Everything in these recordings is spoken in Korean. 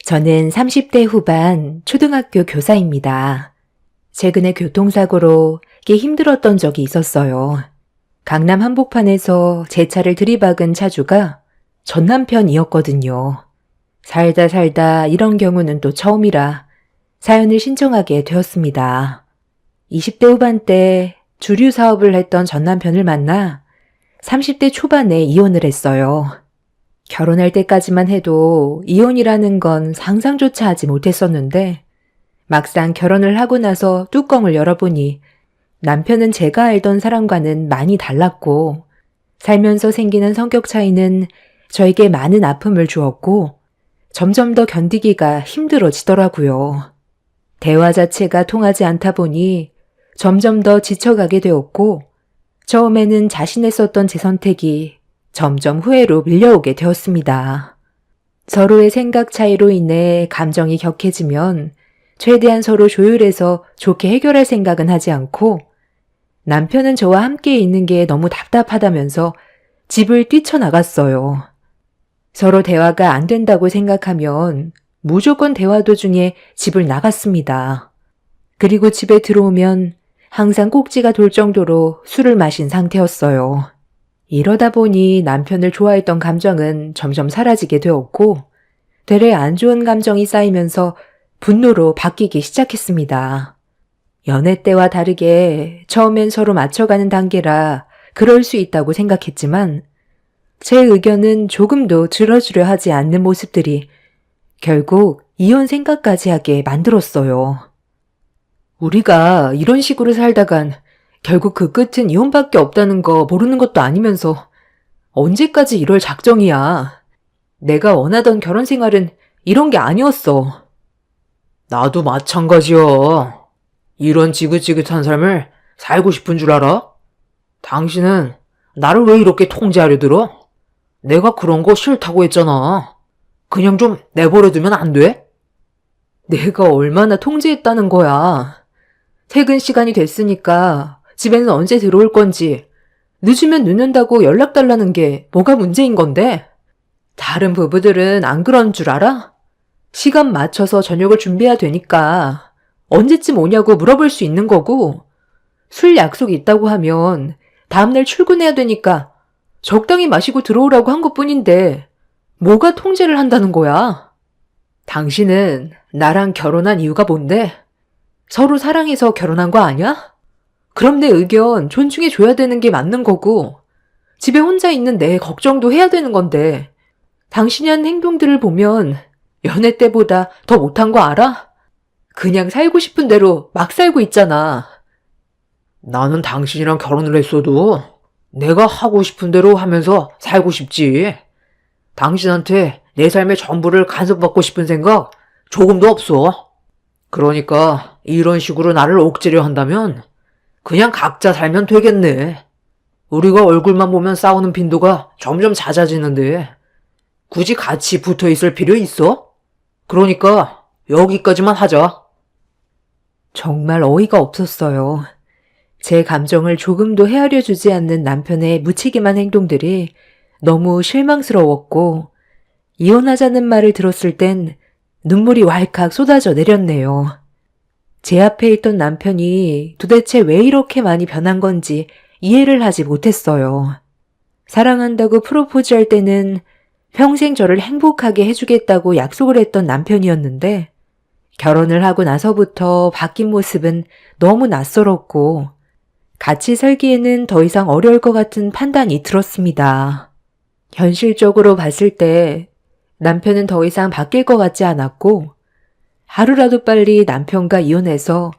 저는 30대 후반 초등학교 교사입니다. 최근에 교통사고로 꽤 힘들었던 적이 있었어요. 강남 한복판에서 제 차를 들이박은 차주가 전 남편이었거든요. 살다 살다 이런 경우는 또 처음이라 사연을 신청하게 되었습니다. 20대 후반 때 주류 사업을 했던 전 남편을 만나 30대 초반에 이혼을 했어요. 결혼할 때까지만 해도 이혼이라는 건 상상조차 하지 못했었는데 막상 결혼을 하고 나서 뚜껑을 열어보니 남편은 제가 알던 사람과는 많이 달랐고 살면서 생기는 성격 차이는 저에게 많은 아픔을 주었고 점점 더 견디기가 힘들어지더라고요. 대화 자체가 통하지 않다 보니 점점 더 지쳐가게 되었고 처음에는 자신했었던 제 선택이 점점 후회로 밀려오게 되었습니다. 서로의 생각 차이로 인해 감정이 격해지면 최대한 서로 조율해서 좋게 해결할 생각은 하지 않고 남편은 저와 함께 있는 게 너무 답답하다면서 집을 뛰쳐나갔어요. 서로 대화가 안 된다고 생각하면 무조건 대화 도중에 집을 나갔습니다. 그리고 집에 들어오면 항상 꼭지가 돌 정도로 술을 마신 상태였어요. 이러다 보니 남편을 좋아했던 감정은 점점 사라지게 되었고 되레 안 좋은 감정이 쌓이면서 분노로 바뀌기 시작했습니다. 연애 때와 다르게 처음엔 서로 맞춰가는 단계라 그럴 수 있다고 생각했지만 제 의견은 조금도 들어주려 하지 않는 모습들이 결국 이혼 생각까지 하게 만들었어요. 우리가 이런 식으로 살다간 결국 그 끝은 이혼밖에 없다는 거 모르는 것도 아니면서 언제까지 이럴 작정이야. 내가 원하던 결혼 생활은 이런 게 아니었어. 나도 마찬가지야. 이런 지긋지긋한 삶을 살고 싶은 줄 알아? 당신은 나를 왜 이렇게 통제하려 들어? 내가 그런 거 싫다고 했잖아. 그냥 좀 내버려두면 안 돼? 내가 얼마나 통제했다는 거야. 퇴근 시간이 됐으니까 집에는 언제 들어올 건지, 늦으면 늦는다고 연락 달라는 게 뭐가 문제인 건데? 다른 부부들은 안 그런 줄 알아? 시간 맞춰서 저녁을 준비해야 되니까 언제쯤 오냐고 물어볼 수 있는 거고, 술 약속이 있다고 하면 다음날 출근해야 되니까 적당히 마시고 들어오라고 한 것뿐인데 뭐가 통제를 한다는 거야? 당신은 나랑 결혼한 이유가 뭔데? 서로 사랑해서 결혼한 거 아니야? 그럼 내 의견 존중해줘야 되는 게 맞는 거고 집에 혼자 있는 내 걱정도 해야 되는 건데 당신이 한 행동들을 보면 연애 때보다 더 못한 거 알아? 그냥 살고 싶은 대로 막 살고 있잖아. 나는 당신이랑 결혼을 했어도 내가 하고 싶은 대로 하면서 살고 싶지. 당신한테 내 삶의 전부를 간섭받고 싶은 생각 조금도 없어. 그러니까 이런 식으로 나를 억제려 한다면 그냥 각자 살면 되겠네. 우리가 얼굴만 보면 싸우는 빈도가 점점 잦아지는데 굳이 같이 붙어 있을 필요 있어? 그러니까 여기까지만 하자. 정말 어이가 없었어요. 제 감정을 조금도 헤아려 주지 않는 남편의 무책임한 행동들이 너무 실망스러웠고 이혼하자는 말을 들었을 땐 눈물이 왈칵 쏟아져 내렸네요. 제 앞에 있던 남편이 도대체 왜 이렇게 많이 변한 건지 이해를 하지 못했어요. 사랑한다고 프로포즈할 때는 평생 저를 행복하게 해주겠다고 약속을 했던 남편이었는데 결혼을 하고 나서부터 바뀐 모습은 너무 낯설었고 같이 살기에는 더 이상 어려울 것 같은 판단이 들었습니다. 현실적으로 봤을 때 남편은 더 이상 바뀔 것 같지 않았고 하루라도 빨리 남편과 이혼해서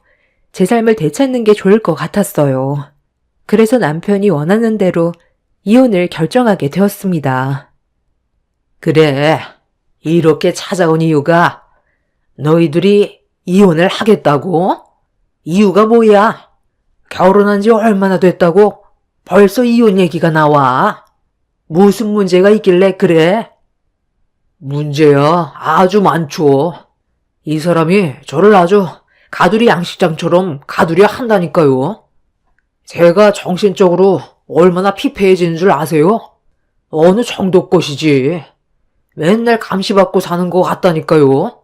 제 삶을 되찾는 게 좋을 것 같았어요. 그래서 남편이 원하는 대로 이혼을 결정하게 되었습니다. 그래, 이렇게 찾아온 이유가 너희들이 이혼을 하겠다고? 이유가 뭐야? 결혼한 지 얼마나 됐다고 벌써 이혼 얘기가 나와? 무슨 문제가 있길래 그래? 문제야 아주 많죠. 이 사람이 저를 아주 가두리 양식장처럼 가두려 한다니까요. 제가 정신적으로 얼마나 피폐해지는 줄 아세요? 어느 정도 것이지. 맨날 감시받고 사는 것 같다니까요.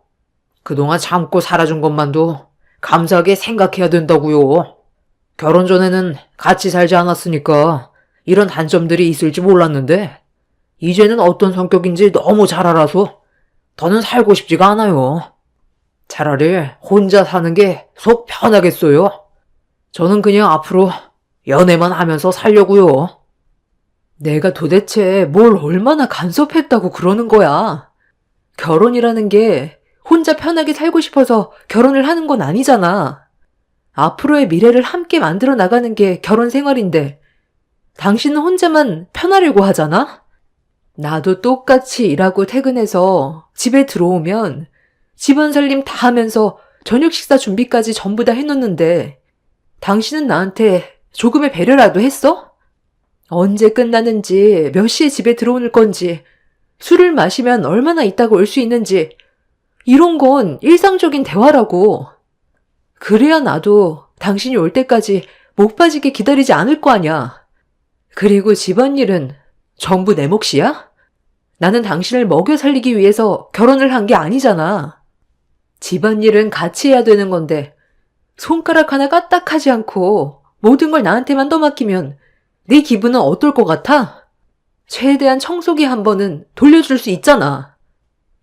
그동안 참고 살아준 것만도 감사하게 생각해야 된다고요. 결혼 전에는 같이 살지 않았으니까 이런 단점들이 있을지 몰랐는데 이제는 어떤 성격인지 너무 잘 알아서 더는 살고 싶지가 않아요. 차라리 혼자 사는 게 속 편하겠어요. 저는 그냥 앞으로 연애만 하면서 살려고요. 내가 도대체 뭘 얼마나 간섭했다고 그러는 거야? 결혼이라는 게 혼자 편하게 살고 싶어서 결혼을 하는 건 아니잖아. 앞으로의 미래를 함께 만들어 나가는 게 결혼 생활인데 당신은 혼자만 편하려고 하잖아? 나도 똑같이 일하고 퇴근해서 집에 들어오면 집안 살림 다 하면서 저녁 식사 준비까지 전부 다 해놓는데 당신은 나한테 조금의 배려라도 했어? 언제 끝나는지, 몇 시에 집에 들어오는 건지, 술을 마시면 얼마나 있다가 올 수 있는지, 이런 건 일상적인 대화라고. 그래야 나도 당신이 올 때까지 목 빠지게 기다리지 않을 거 아냐. 그리고 집안일은 전부 내 몫이야? 나는 당신을 먹여 살리기 위해서 결혼을 한 게 아니잖아. 집안일은 같이 해야 되는 건데 손가락 하나 까딱하지 않고 모든 걸 나한테만 떠맡기면 네 기분은 어떨 것 같아? 최대한 청소기 한 번은 돌려줄 수 있잖아.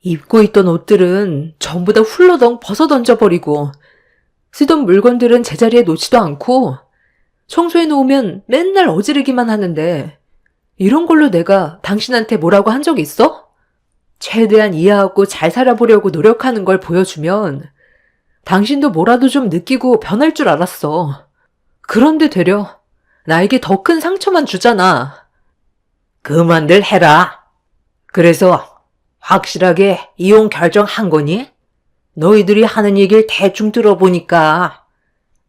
입고 있던 옷들은 전부 다 훌러덩 벗어 던져버리고 쓰던 물건들은 제자리에 놓지도 않고 청소해 놓으면 맨날 어지르기만 하는데 이런 걸로 내가 당신한테 뭐라고 한 적 있어? 최대한 이해하고 잘 살아보려고 노력하는 걸 보여주면 당신도 뭐라도 좀 느끼고 변할 줄 알았어. 그런데 되려 나에게 더 큰 상처만 주잖아. 그만들 해라. 그래서 확실하게 이혼 결정한 거니? 너희들이 하는 얘기를 대충 들어보니까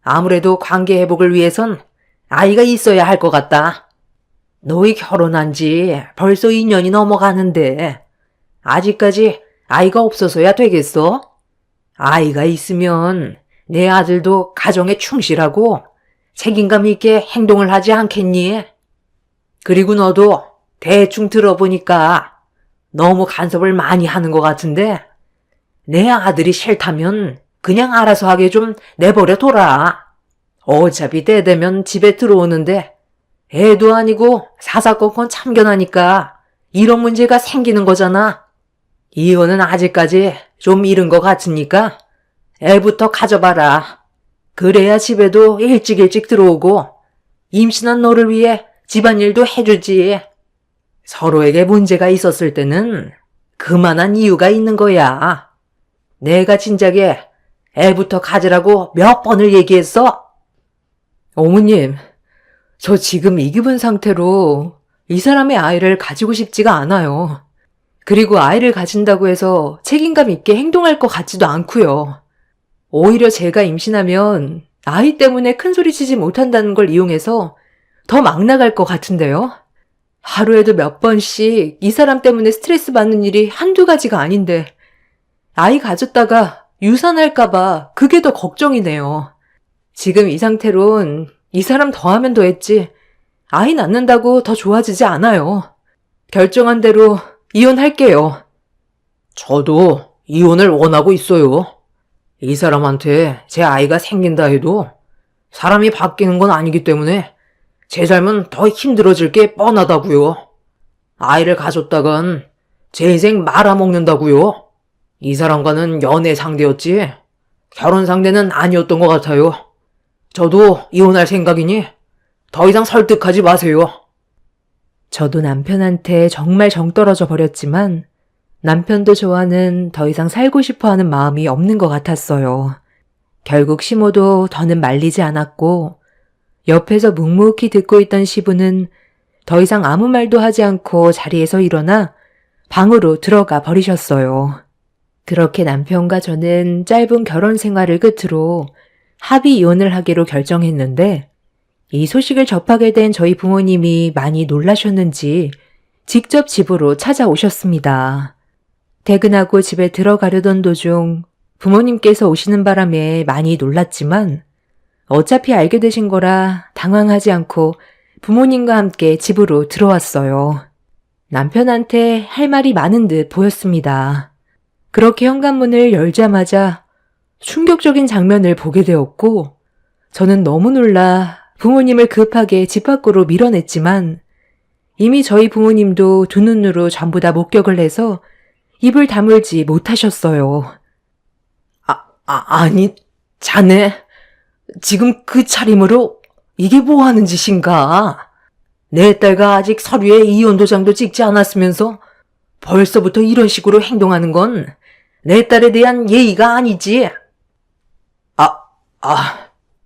아무래도 관계 회복을 위해선 아이가 있어야 할 것 같다. 너희 결혼한 지 벌써 2년이 넘어가는데 아직까지 아이가 없어서야 되겠어? 아이가 있으면 내 아들도 가정에 충실하고 책임감 있게 행동을 하지 않겠니? 그리고 너도 대충 들어보니까 너무 간섭을 많이 하는 것 같은데 내 아들이 싫다면 그냥 알아서 하게 좀 내버려 둬라. 어차피 때 되면 집에 들어오는데 애도 아니고 사사건건 참견하니까 이런 문제가 생기는 거잖아. 이거는 아직까지 좀 이른 것 같으니까 애부터 가져봐라. 그래야 집에도 일찍 들어오고 임신한 너를 위해 집안일도 해주지. 서로에게 문제가 있었을 때는 그만한 이유가 있는 거야. 내가 진작에 애부터 가지라고 몇 번을 얘기했어? 어머님, 저 지금 이 기분 상태로 이 사람의 아이를 가지고 싶지가 않아요. 그리고 아이를 가진다고 해서 책임감 있게 행동할 것 같지도 않고요. 오히려 제가 임신하면 아이 때문에 큰 소리 치지 못한다는 걸 이용해서 더 막 나갈 것 같은데요. 하루에도 몇 번씩 이 사람 때문에 스트레스 받는 일이 한두 가지가 아닌데 아이 가졌다가 유산할까봐 그게 더 걱정이네요. 지금 이 상태론 이 사람 더하면 더했지 아이 낳는다고 더 좋아지지 않아요. 결정한 대로 이혼할게요. 저도 이혼을 원하고 있어요. 이 사람한테 제 아이가 생긴다 해도 사람이 바뀌는 건 아니기 때문에 제 삶은 더 힘들어질 게 뻔하다고요. 아이를 가졌다간 제 인생 말아먹는다고요. 이 사람과는 연애 상대였지 결혼 상대는 아니었던 것 같아요. 저도 이혼할 생각이니 더 이상 설득하지 마세요. 저도 남편한테 정말 정 떨어져 버렸지만 남편도 저와는 더 이상 살고 싶어 하는 마음이 없는 것 같았어요. 결국 시모도 더는 말리지 않았고 옆에서 묵묵히 듣고 있던 시부는 더 이상 아무 말도 하지 않고 자리에서 일어나 방으로 들어가 버리셨어요. 그렇게 남편과 저는 짧은 결혼 생활을 끝으로 합의 이혼을 하기로 결정했는데 이 소식을 접하게 된 저희 부모님이 많이 놀라셨는지 직접 집으로 찾아오셨습니다. 퇴근하고 집에 들어가려던 도중 부모님께서 오시는 바람에 많이 놀랐지만 어차피 알게 되신 거라 당황하지 않고 부모님과 함께 집으로 들어왔어요. 남편한테 할 말이 많은 듯 보였습니다. 그렇게 현관문을 열자마자 충격적인 장면을 보게 되었고, 저는 너무 놀라 부모님을 급하게 집 밖으로 밀어냈지만, 이미 저희 부모님도 두 눈으로 전부 다 목격을 해서 입을 다물지 못하셨어요. 아니, 자네, 지금 그 차림으로 이게 뭐 하는 짓인가? 내 딸과 아직 서류에 이혼 도장도 찍지 않았으면서 벌써부터 이런 식으로 행동하는 건 내 딸에 대한 예의가 아니지.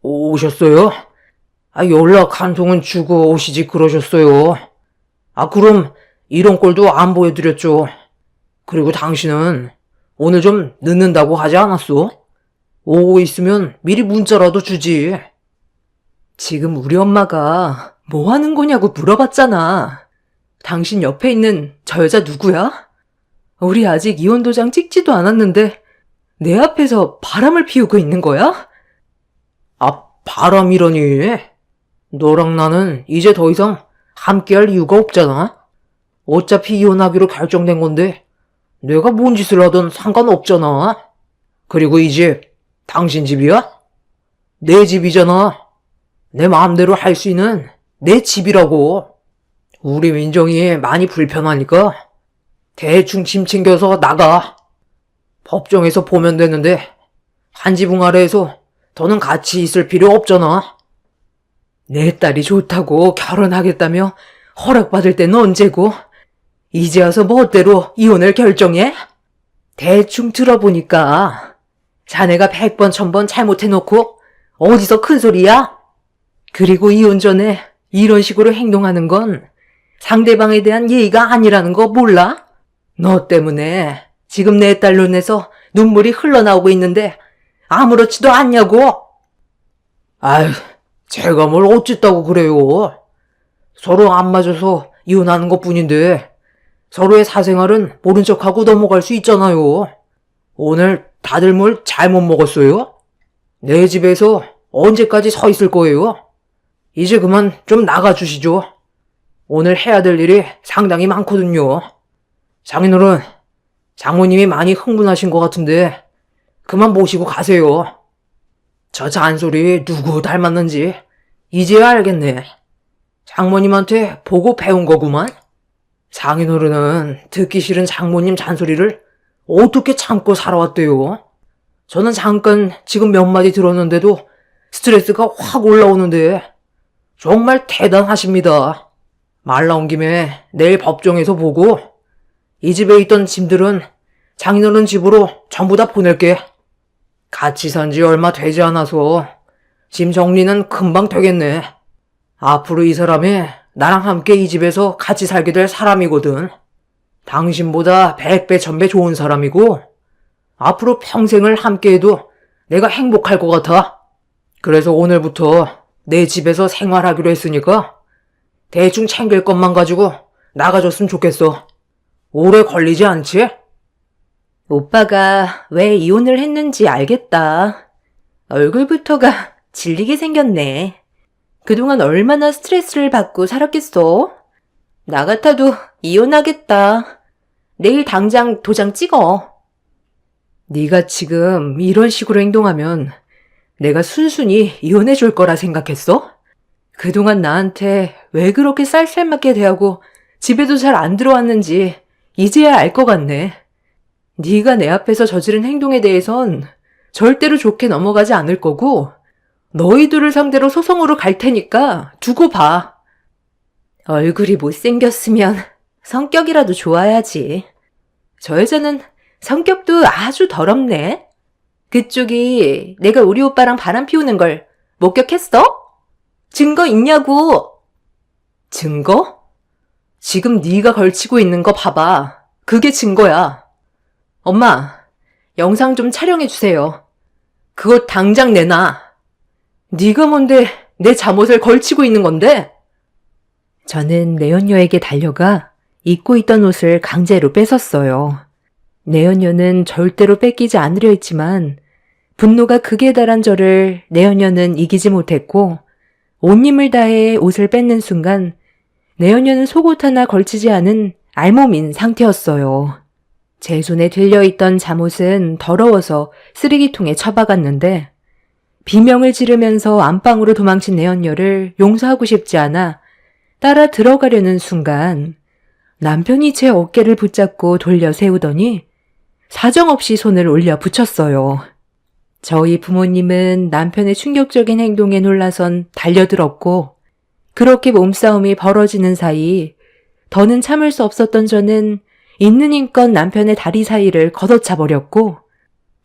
오셨어요? 연락 한 통은 주고 오시지 그러셨어요. 그럼 이런 꼴도 안 보여드렸죠. 그리고 당신은 오늘 좀 늦는다고 하지 않았어? 오고 있으면 미리 문자라도 주지. 지금 우리 엄마가 뭐 하는 거냐고 물어봤잖아. 당신 옆에 있는 저 여자 누구야? 우리 아직 이혼 도장 찍지도 않았는데 내 앞에서 바람을 피우고 있는 거야? 바람이라니. 너랑 나는 이제 더 이상 함께할 이유가 없잖아. 어차피 이혼하기로 결정된 건데 내가 뭔 짓을 하든 상관없잖아. 그리고 이 집 당신 집이야? 내 집이잖아. 내 마음대로 할 수 있는 내 집이라고. 우리 민정이 많이 불편하니까 대충 짐 챙겨서 나가. 법정에서 보면 되는데 한 지붕 아래에서 더는 같이 있을 필요 없잖아. 내 딸이 좋다고 결혼하겠다며 허락받을 때는 언제고? 이제 와서 멋대로 이혼을 결정해? 대충 들어보니까 자네가 100번 1000번 잘못해놓고 어디서 큰 소리야? 그리고 이혼 전에 이런 식으로 행동하는 건 상대방에 대한 예의가 아니라는 거 몰라? 너 때문에 지금 내 딸 눈에서 눈물이 흘러나오고 있는데 아무렇지도 않냐고? 제가 뭘 어쨌다고 그래요. 서로 안 맞아서 이혼하는 것뿐인데 서로의 사생활은 모른 척하고 넘어갈 수 있잖아요. 오늘 다들 뭘 잘못 먹었어요? 내 집에서 언제까지 서 있을 거예요? 이제 그만 좀 나가주시죠. 오늘 해야 될 일이 상당히 많거든요. 장인어른, 장모님이 많이 흥분하신 것 같은데 그만 모시고 가세요. 저 잔소리 누구 닮았는지 이제야 알겠네. 장모님한테 보고 배운 거구만. 장인어른은 듣기 싫은 장모님 잔소리를 어떻게 참고 살아왔대요? 저는 잠깐 지금 몇 마디 들었는데도 스트레스가 확 올라오는데 정말 대단하십니다. 말 나온 김에 내일 법정에서 보고 이 집에 있던 짐들은 장인어른 집으로 전부 다 보낼게. 같이 산 지 얼마 되지 않아서 짐 정리는 금방 되겠네. 앞으로 이 사람이 나랑 함께 이 집에서 같이 살게 될 사람이거든. 당신보다 100배 1000배 좋은 사람이고 앞으로 평생을 함께해도 내가 행복할 것 같아. 그래서 오늘부터 내 집에서 생활하기로 했으니까 대충 챙길 것만 가지고 나가줬으면 좋겠어. 오래 걸리지 않지? 오빠가 왜 이혼을 했는지 알겠다. 얼굴부터가 질리게 생겼네. 그동안 얼마나 스트레스를 받고 살았겠어? 나 같아도 이혼하겠다. 내일 당장 도장 찍어. 네가 지금 이런 식으로 행동하면 내가 순순히 이혼해 줄 거라 생각했어? 그동안 나한테 왜 그렇게 쌀쌀맞게 대하고 집에도 잘 안 들어왔는지 이제야 알 것 같네. 네가 내 앞에서 저지른 행동에 대해선 절대로 좋게 넘어가지 않을 거고 너희들을 상대로 소송으로 갈 테니까 두고 봐. 얼굴이 못생겼으면 성격이라도 좋아야지. 저 여자는 성격도 아주 더럽네. 그쪽이 내가 우리 오빠랑 바람 피우는 걸 목격했어? 증거 있냐고. 증거? 지금 네가 걸치고 있는 거 봐봐. 그게 증거야. 엄마, 영상 좀 촬영해 주세요. 그거 당장 내놔. 네가 뭔데 내 잠옷을 걸치고 있는 건데? 저는 내연녀에게 달려가 입고 있던 옷을 강제로 뺏었어요. 내연녀는 절대로 뺏기지 않으려 했지만 분노가 극에 달한 저를 내연녀는 이기지 못했고 온 힘을 다해 옷을 뺏는 순간 내연녀는 속옷 하나 걸치지 않은 알몸인 상태였어요. 제 손에 들려있던 잠옷은 더러워서 쓰레기통에 처박았는데 비명을 지르면서 안방으로 도망친 내연녀를 용서하고 싶지 않아 따라 들어가려는 순간 남편이 제 어깨를 붙잡고 돌려 세우더니 사정없이 손을 올려 붙였어요. 저희 부모님은 남편의 충격적인 행동에 놀라선 달려들었고 그렇게 몸싸움이 벌어지는 사이 더는 참을 수 없었던 저는 있는 힘껏 남편의 다리 사이를 걷어차 버렸고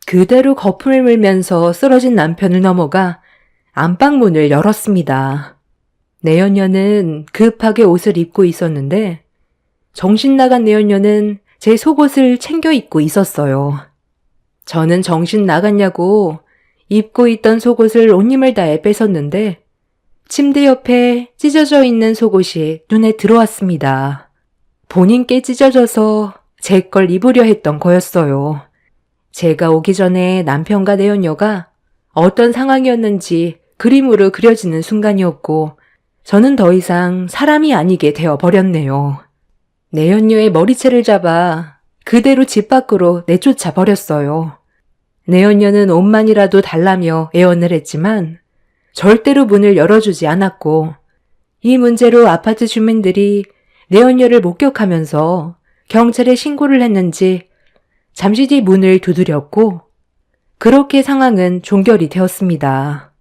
그대로 거품을 물면서 쓰러진 남편을 넘어가 안방문을 열었습니다. 내연녀는 급하게 옷을 입고 있었는데 정신 나간 내연녀는 제 속옷을 챙겨 입고 있었어요. 저는 정신 나갔냐고 입고 있던 속옷을 온 힘을 다해 뺏었는데 침대 옆에 찢어져 있는 속옷이 눈에 들어왔습니다. 본인께 찢어져서 제 걸 입으려 했던 거였어요. 제가 오기 전에 남편과 내연녀가 어떤 상황이었는지 그림으로 그려지는 순간이었고 저는 더 이상 사람이 아니게 되어버렸네요. 내연녀의 머리채를 잡아 그대로 집 밖으로 내쫓아 버렸어요. 내연녀는 옷만이라도 달라며 애원을 했지만 절대로 문을 열어주지 않았고 이 문제로 아파트 주민들이 내연녀를 목격하면서 경찰에 신고를 했는지 잠시 뒤 문을 두드렸고 그렇게 상황은 종결이 되었습니다.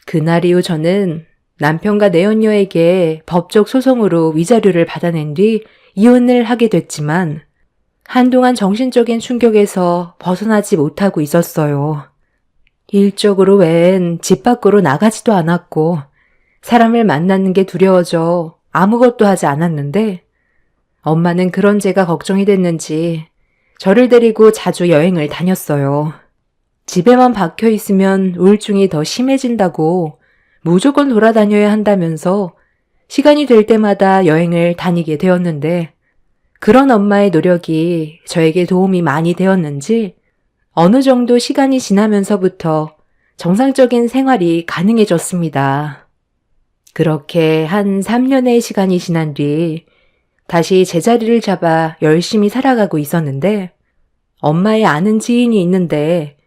그날 이후 저는 남편과 내연녀에게 법적 소송으로 위자료를 받아낸 뒤 이혼을 하게 됐지만 한동안 정신적인 충격에서 벗어나지 못하고 있었어요. 일적으로 외엔 집 밖으로 나가지도 않았고 사람을 만나는 게 두려워져 아무것도 하지 않았는데 엄마는 그런 제가 걱정이 됐는지 저를 데리고 자주 여행을 다녔어요. 집에만 박혀 있으면 우울증이 더 심해진다고 무조건 돌아다녀야 한다면서 시간이 될 때마다 여행을 다니게 되었는데 그런 엄마의 노력이 저에게 도움이 많이 되었는지 어느 정도 시간이 지나면서부터 정상적인 생활이 가능해졌습니다. 그렇게 한 3년의 시간이 지난 뒤 다시 제자리를 잡아 열심히 살아가고 있었는데 엄마의 아는 지인이 있는데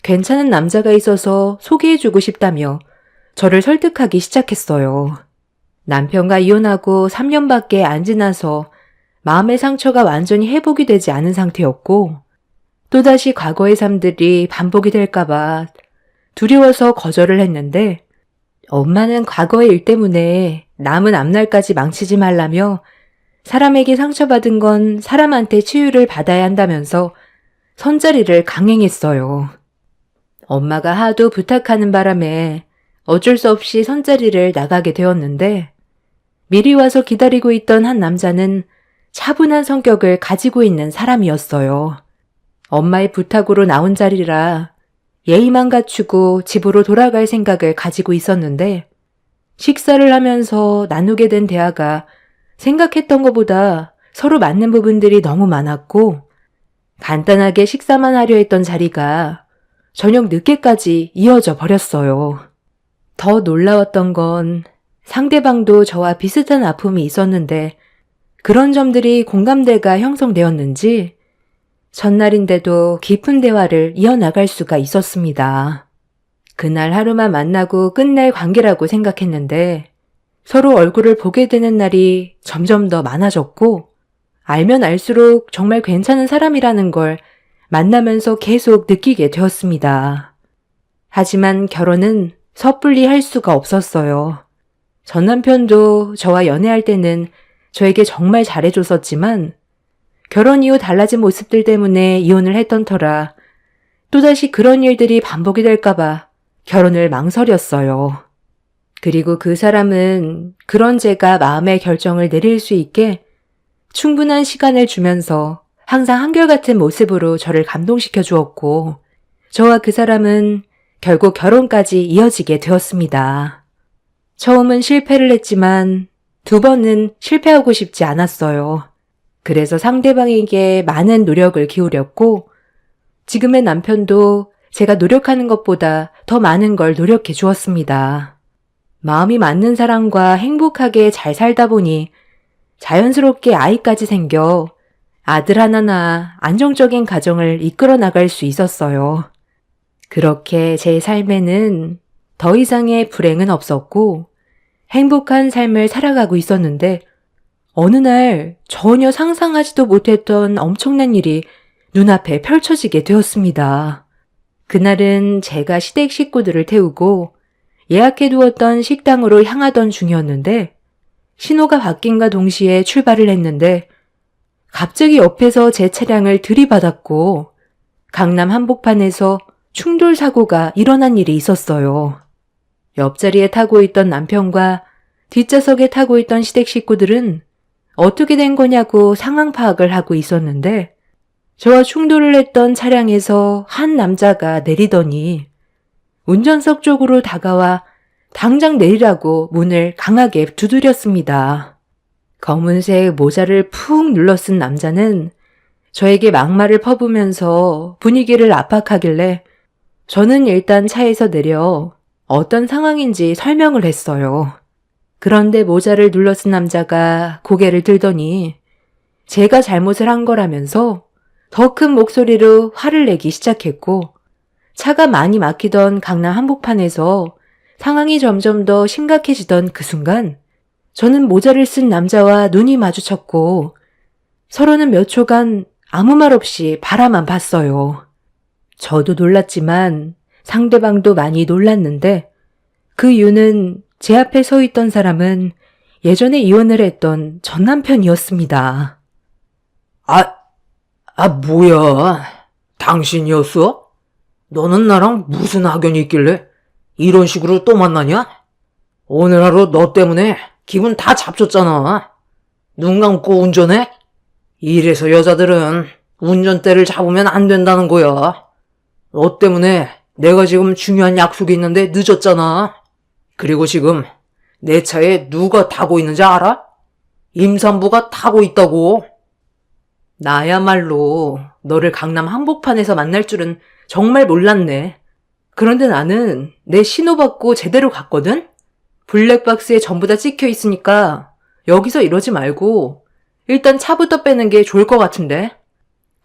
괜찮은 남자가 있어서 소개해주고 싶다며 저를 설득하기 시작했어요. 남편과 이혼하고 3년밖에 안 지나서 마음의 상처가 완전히 회복이 되지 않은 상태였고 또다시 과거의 삶들이 반복이 될까봐 두려워서 거절을 했는데 엄마는 과거의 일 때문에 남은 앞날까지 망치지 말라며 사람에게 상처받은 건 사람한테 치유를 받아야 한다면서 선자리를 강행했어요. 엄마가 하도 부탁하는 바람에 어쩔 수 없이 선자리를 나가게 되었는데 미리 와서 기다리고 있던 한 남자는 차분한 성격을 가지고 있는 사람이었어요. 엄마의 부탁으로 나온 자리라 예의만 갖추고 집으로 돌아갈 생각을 가지고 있었는데 식사를 하면서 나누게 된 대화가 생각했던 것보다 서로 맞는 부분들이 너무 많았고 간단하게 식사만 하려 했던 자리가 저녁 늦게까지 이어져 버렸어요. 더 놀라웠던 건 상대방도 저와 비슷한 아픔이 있었는데 그런 점들이 공감대가 형성되었는지 전날인데도 깊은 대화를 이어나갈 수가 있었습니다. 그날 하루만 만나고 끝낼 관계라고 생각했는데 서로 얼굴을 보게 되는 날이 점점 더 많아졌고 알면 알수록 정말 괜찮은 사람이라는 걸 만나면서 계속 느끼게 되었습니다. 하지만 결혼은 섣불리 할 수가 없었어요. 전 남편도 저와 연애할 때는 저에게 정말 잘해줬었지만 결혼 이후 달라진 모습들 때문에 이혼을 했던 터라 또다시 그런 일들이 반복이 될까봐 결혼을 망설였어요. 그리고 그 사람은 그런 제가 마음의 결정을 내릴 수 있게 충분한 시간을 주면서 항상 한결같은 모습으로 저를 감동시켜 주었고 저와 그 사람은 결국 결혼까지 이어지게 되었습니다. 처음은 실패를 했지만 두 번은 실패하고 싶지 않았어요. 그래서 상대방에게 많은 노력을 기울였고 지금의 남편도 제가 노력하는 것보다 더 많은 걸 노력해 주었습니다. 마음이 맞는 사람과 행복하게 잘 살다 보니 자연스럽게 아이까지 생겨 아들 하나나 안정적인 가정을 이끌어 나갈 수 있었어요. 그렇게 제 삶에는 더 이상의 불행은 없었고 행복한 삶을 살아가고 있었는데 어느 날 전혀 상상하지도 못했던 엄청난 일이 눈앞에 펼쳐지게 되었습니다. 그날은 제가 시댁 식구들을 태우고 예약해두었던 식당으로 향하던 중이었는데 신호가 바뀐과 동시에 출발을 했는데 갑자기 옆에서 제 차량을 들이받았고 강남 한복판에서 충돌 사고가 일어난 일이 있었어요. 옆자리에 타고 있던 남편과 뒷좌석에 타고 있던 시댁 식구들은 어떻게 된 거냐고 상황 파악을 하고 있었는데 저와 충돌을 했던 차량에서 한 남자가 내리더니 운전석 쪽으로 다가와 당장 내리라고 문을 강하게 두드렸습니다. 검은색 모자를 푹 눌러쓴 남자는 저에게 막말을 퍼부면서 분위기를 압박하길래 저는 일단 차에서 내려 어떤 상황인지 설명을 했어요. 그런데 모자를 눌러쓴 남자가 고개를 들더니 제가 잘못을 한 거라면서 더 큰 목소리로 화를 내기 시작했고 차가 많이 막히던 강남 한복판에서 상황이 점점 더 심각해지던 그 순간 저는 모자를 쓴 남자와 눈이 마주쳤고 서로는 몇 초간 아무 말 없이 바라만 봤어요. 저도 놀랐지만 상대방도 많이 놀랐는데 그 이유는 제 앞에 서 있던 사람은 예전에 이혼을 했던 전 남편이었습니다. 뭐야? 당신이었어? 너는 나랑 무슨 악연이 있길래 이런 식으로 또 만나냐? 오늘 하루 너 때문에 기분 다 잡쳤잖아. 눈 감고 운전해? 이래서 여자들은 운전대를 잡으면 안 된다는 거야. 너 때문에 내가 지금 중요한 약속이 있는데 늦었잖아. 그리고 지금 내 차에 누가 타고 있는지 알아? 임산부가 타고 있다고. 나야말로 너를 강남 한복판에서 만날 줄은 정말 몰랐네. 그런데 나는 내 신호 받고 제대로 갔거든? 블랙박스에 전부 다 찍혀 있으니까 여기서 이러지 말고 일단 차부터 빼는 게 좋을 것 같은데.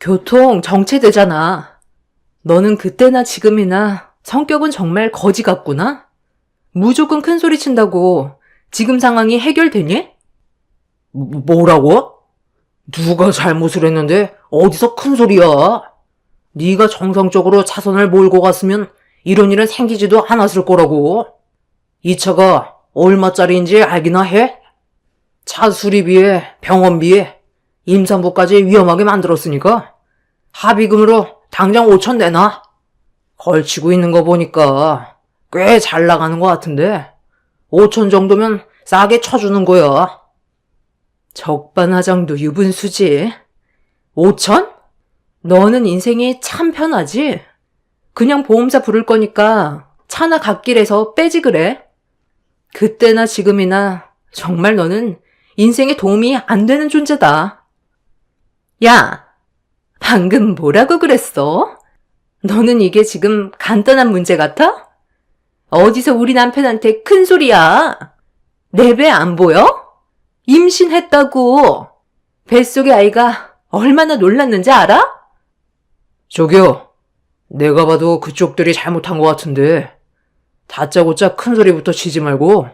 교통 정체되잖아. 너는 그때나 지금이나 성격은 정말 거지 같구나? 무조건 큰 소리 친다고 지금 상황이 해결되니? 뭐라고? 누가 잘못을 했는데 어디서 큰 소리야? 네가 정상적으로 차선을 몰고 갔으면 이런 일은 생기지도 않았을 거라고. 이 차가 얼마짜리인지 알기나 해? 차 수리비에 병원비에 임산부까지 위험하게 만들었으니까 합의금으로 당장 5천 내놔. 걸치고 있는 거 보니까 꽤 잘 나가는 것 같은데 5천 정도면 싸게 쳐주는 거야. 적반하장도 유분수지. 5천? 너는 인생이 참 편하지? 그냥 보험사 부를 거니까 차나 갓길에서 빼지 그래. 그때나 지금이나 정말 너는 인생에 도움이 안 되는 존재다. 야, 방금 뭐라고 그랬어? 너는 이게 지금 간단한 문제 같아? 어디서 우리 남편한테 큰 소리야? 내 배 안 보여? 임신했다고. 뱃속의 아이가 얼마나 놀랐는지 알아? 저기요, 내가 봐도 그쪽들이 잘못한 것 같은데 다짜고짜 큰 소리부터 치지 말고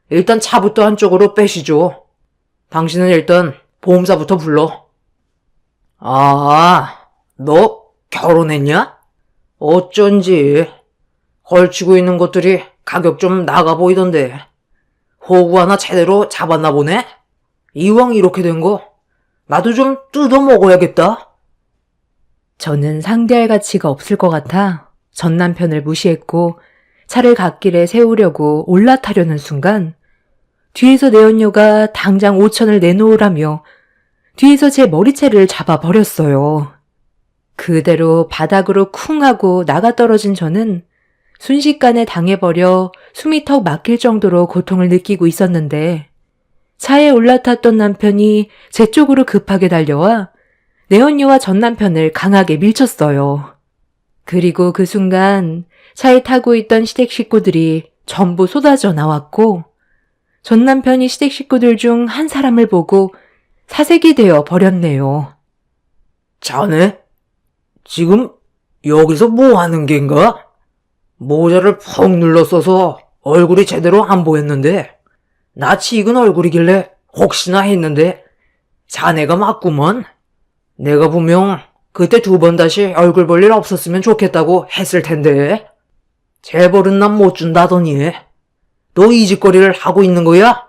일단 차부터 한쪽으로 빼시죠. 당신은 일단 보험사부터 불러. 너 결혼했냐? 어쩐지 걸치고 있는 것들이 가격 좀 나가 보이던데 호구 하나 제대로 잡았나 보네? 이왕 이렇게 된 거 나도 좀 뜯어 먹어야겠다. 저는 상대할 가치가 없을 것 같아 전 남편을 무시했고 차를 갓길에 세우려고 올라타려는 순간 뒤에서 내 언녀가 당장 5천을 내놓으라며 뒤에서 제 머리채를 잡아버렸어요. 그대로 바닥으로 쿵 하고 나가 떨어진 저는 순식간에 당해버려 숨이 턱 막힐 정도로 고통을 느끼고 있었는데 차에 올라탔던 남편이 제 쪽으로 급하게 달려와 내 언니와 전 남편을 강하게 밀쳤어요. 그리고 그 순간 차에 타고 있던 시댁 식구들이 전부 쏟아져 나왔고 전 남편이 시댁 식구들 중 한 사람을 보고 사색이 되어 버렸네요. 자네? 지금 여기서 뭐 하는 겐가? 모자를 푹 눌러 써서 얼굴이 제대로 안 보였는데, 낯이 익은 얼굴이길래 혹시나 했는데, 자네가 맞구먼. 내가 분명 그때 2번 다시 얼굴 볼 일 없었으면 좋겠다고 했을 텐데. 재벌은 난 못 준다더니. 너 이 짓거리를 하고 있는 거야?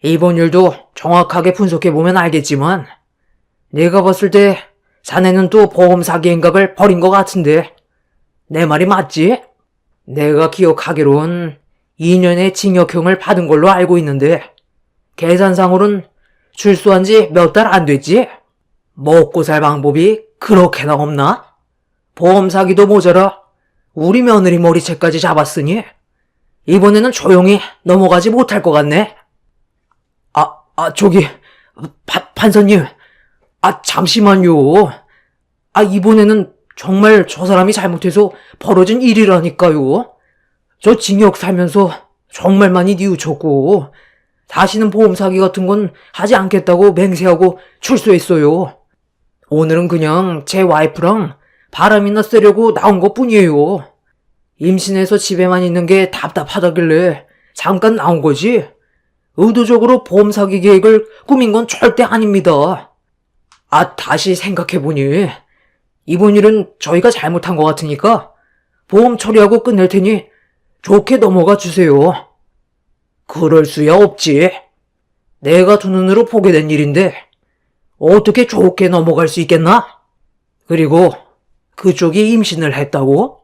이번 일도 정확하게 분석해보면 알겠지만, 내가 봤을 때 자네는 또 보험 사기 행각을 벌인 것 같은데, 내 말이 맞지? 내가 기억하기론 2년의 징역형을 받은 걸로 알고 있는데, 계산상으로는 출소한 지 몇 달 안 됐지? 먹고 살 방법이 그렇게나 없나? 보험 사기도 모자라 우리 며느리 머리채까지 잡았으니 이번에는 조용히 넘어가지 못할 것 같네. 저기 판사님, 잠시만요. 이번에는 정말 저 사람이 잘못해서 벌어진 일이라니까요. 저 징역 살면서 정말 많이 뉘우쳤고 다시는 보험 사기 같은 건 하지 않겠다고 맹세하고 출소했어요. 오늘은 그냥 제 와이프랑 바람이나 쐬려고 나온 것 뿐이에요. 임신해서 집에만 있는 게 답답하다길래 잠깐 나온 거지. 의도적으로 보험 사기 계획을 꾸민 건 절대 아닙니다. 다시 생각해보니 이번 일은 저희가 잘못한 것 같으니까 보험 처리하고 끝낼 테니 좋게 넘어가 주세요. 그럴 수야 없지. 내가 두 눈으로 보게 된 일인데 어떻게 좋게 넘어갈 수 있겠나? 그리고 그쪽이 임신을 했다고?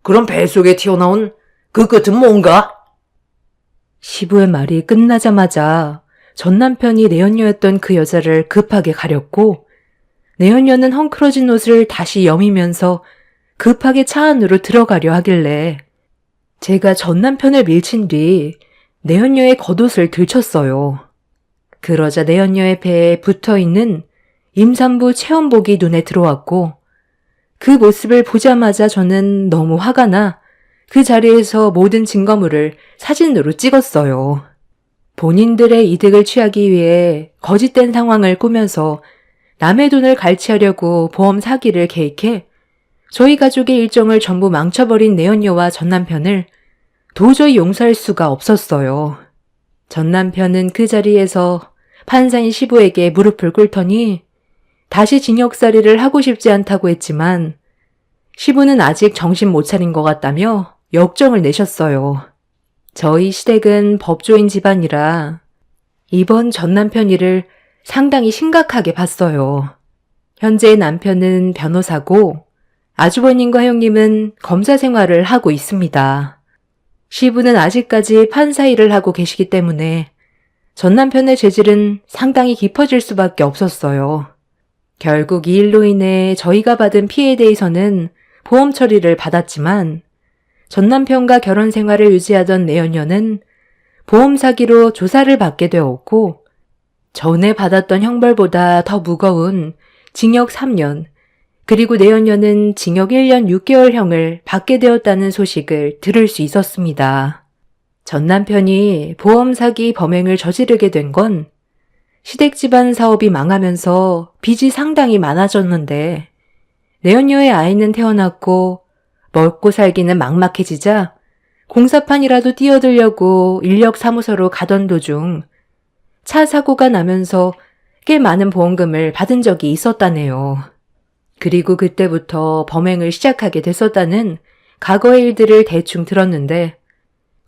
그럼 뱃속에 튀어나온 그 끝은 뭔가? 시부의 말이 끝나자마자 전 남편이 내연녀였던 그 여자를 급하게 가렸고 내연녀는 헝클어진 옷을 다시 여미면서 급하게 차 안으로 들어가려 하길래 제가 전 남편을 밀친 뒤 내연녀의 겉옷을 들쳤어요. 그러자 내연녀의 배에 붙어있는 임산부 체험복이 눈에 들어왔고 그 모습을 보자마자 저는 너무 화가 나 그 자리에서 모든 증거물을 사진으로 찍었어요. 본인들의 이득을 취하기 위해 거짓된 상황을 꾸면서 남의 돈을 갈취하려고 보험 사기를 계획해 저희 가족의 일정을 전부 망쳐버린 내연녀와 전 남편을 도저히 용서할 수가 없었어요. 전 남편은 그 자리에서 판사인 시부에게 무릎을 꿇더니 다시 징역살이를 하고 싶지 않다고 했지만 시부는 아직 정신 못 차린 것 같다며 역정을 내셨어요. 저희 시댁은 법조인 집안이라 이번 전 남편 일을 상당히 심각하게 봤어요. 현재 남편은 변호사고 아주버님과 형님은 검사 생활을 하고 있습니다. 시부는 아직까지 판사 일을 하고 계시기 때문에 전 남편의 죄질은 상당히 깊어질 수밖에 없었어요. 결국 이 일로 인해 저희가 받은 피해에 대해서는 보험 처리를 받았지만 전 남편과 결혼 생활을 유지하던 내연녀는 보험 사기로 조사를 받게 되었고 전에 받았던 형벌보다 더 무거운 징역 3년 그리고 내연녀는 징역 1년 6개월형을 받게 되었다는 소식을 들을 수 있었습니다. 전 남편이 보험 사기 범행을 저지르게 된 건 시댁 집안 사업이 망하면서 빚이 상당히 많아졌는데 내연녀의 아이는 태어났고 먹고 살기는 막막해지자 공사판이라도 뛰어들려고 인력사무소로 가던 도중 차 사고가 나면서 꽤 많은 보험금을 받은 적이 있었다네요. 그리고 그때부터 범행을 시작하게 됐었다는 과거의 일들을 대충 들었는데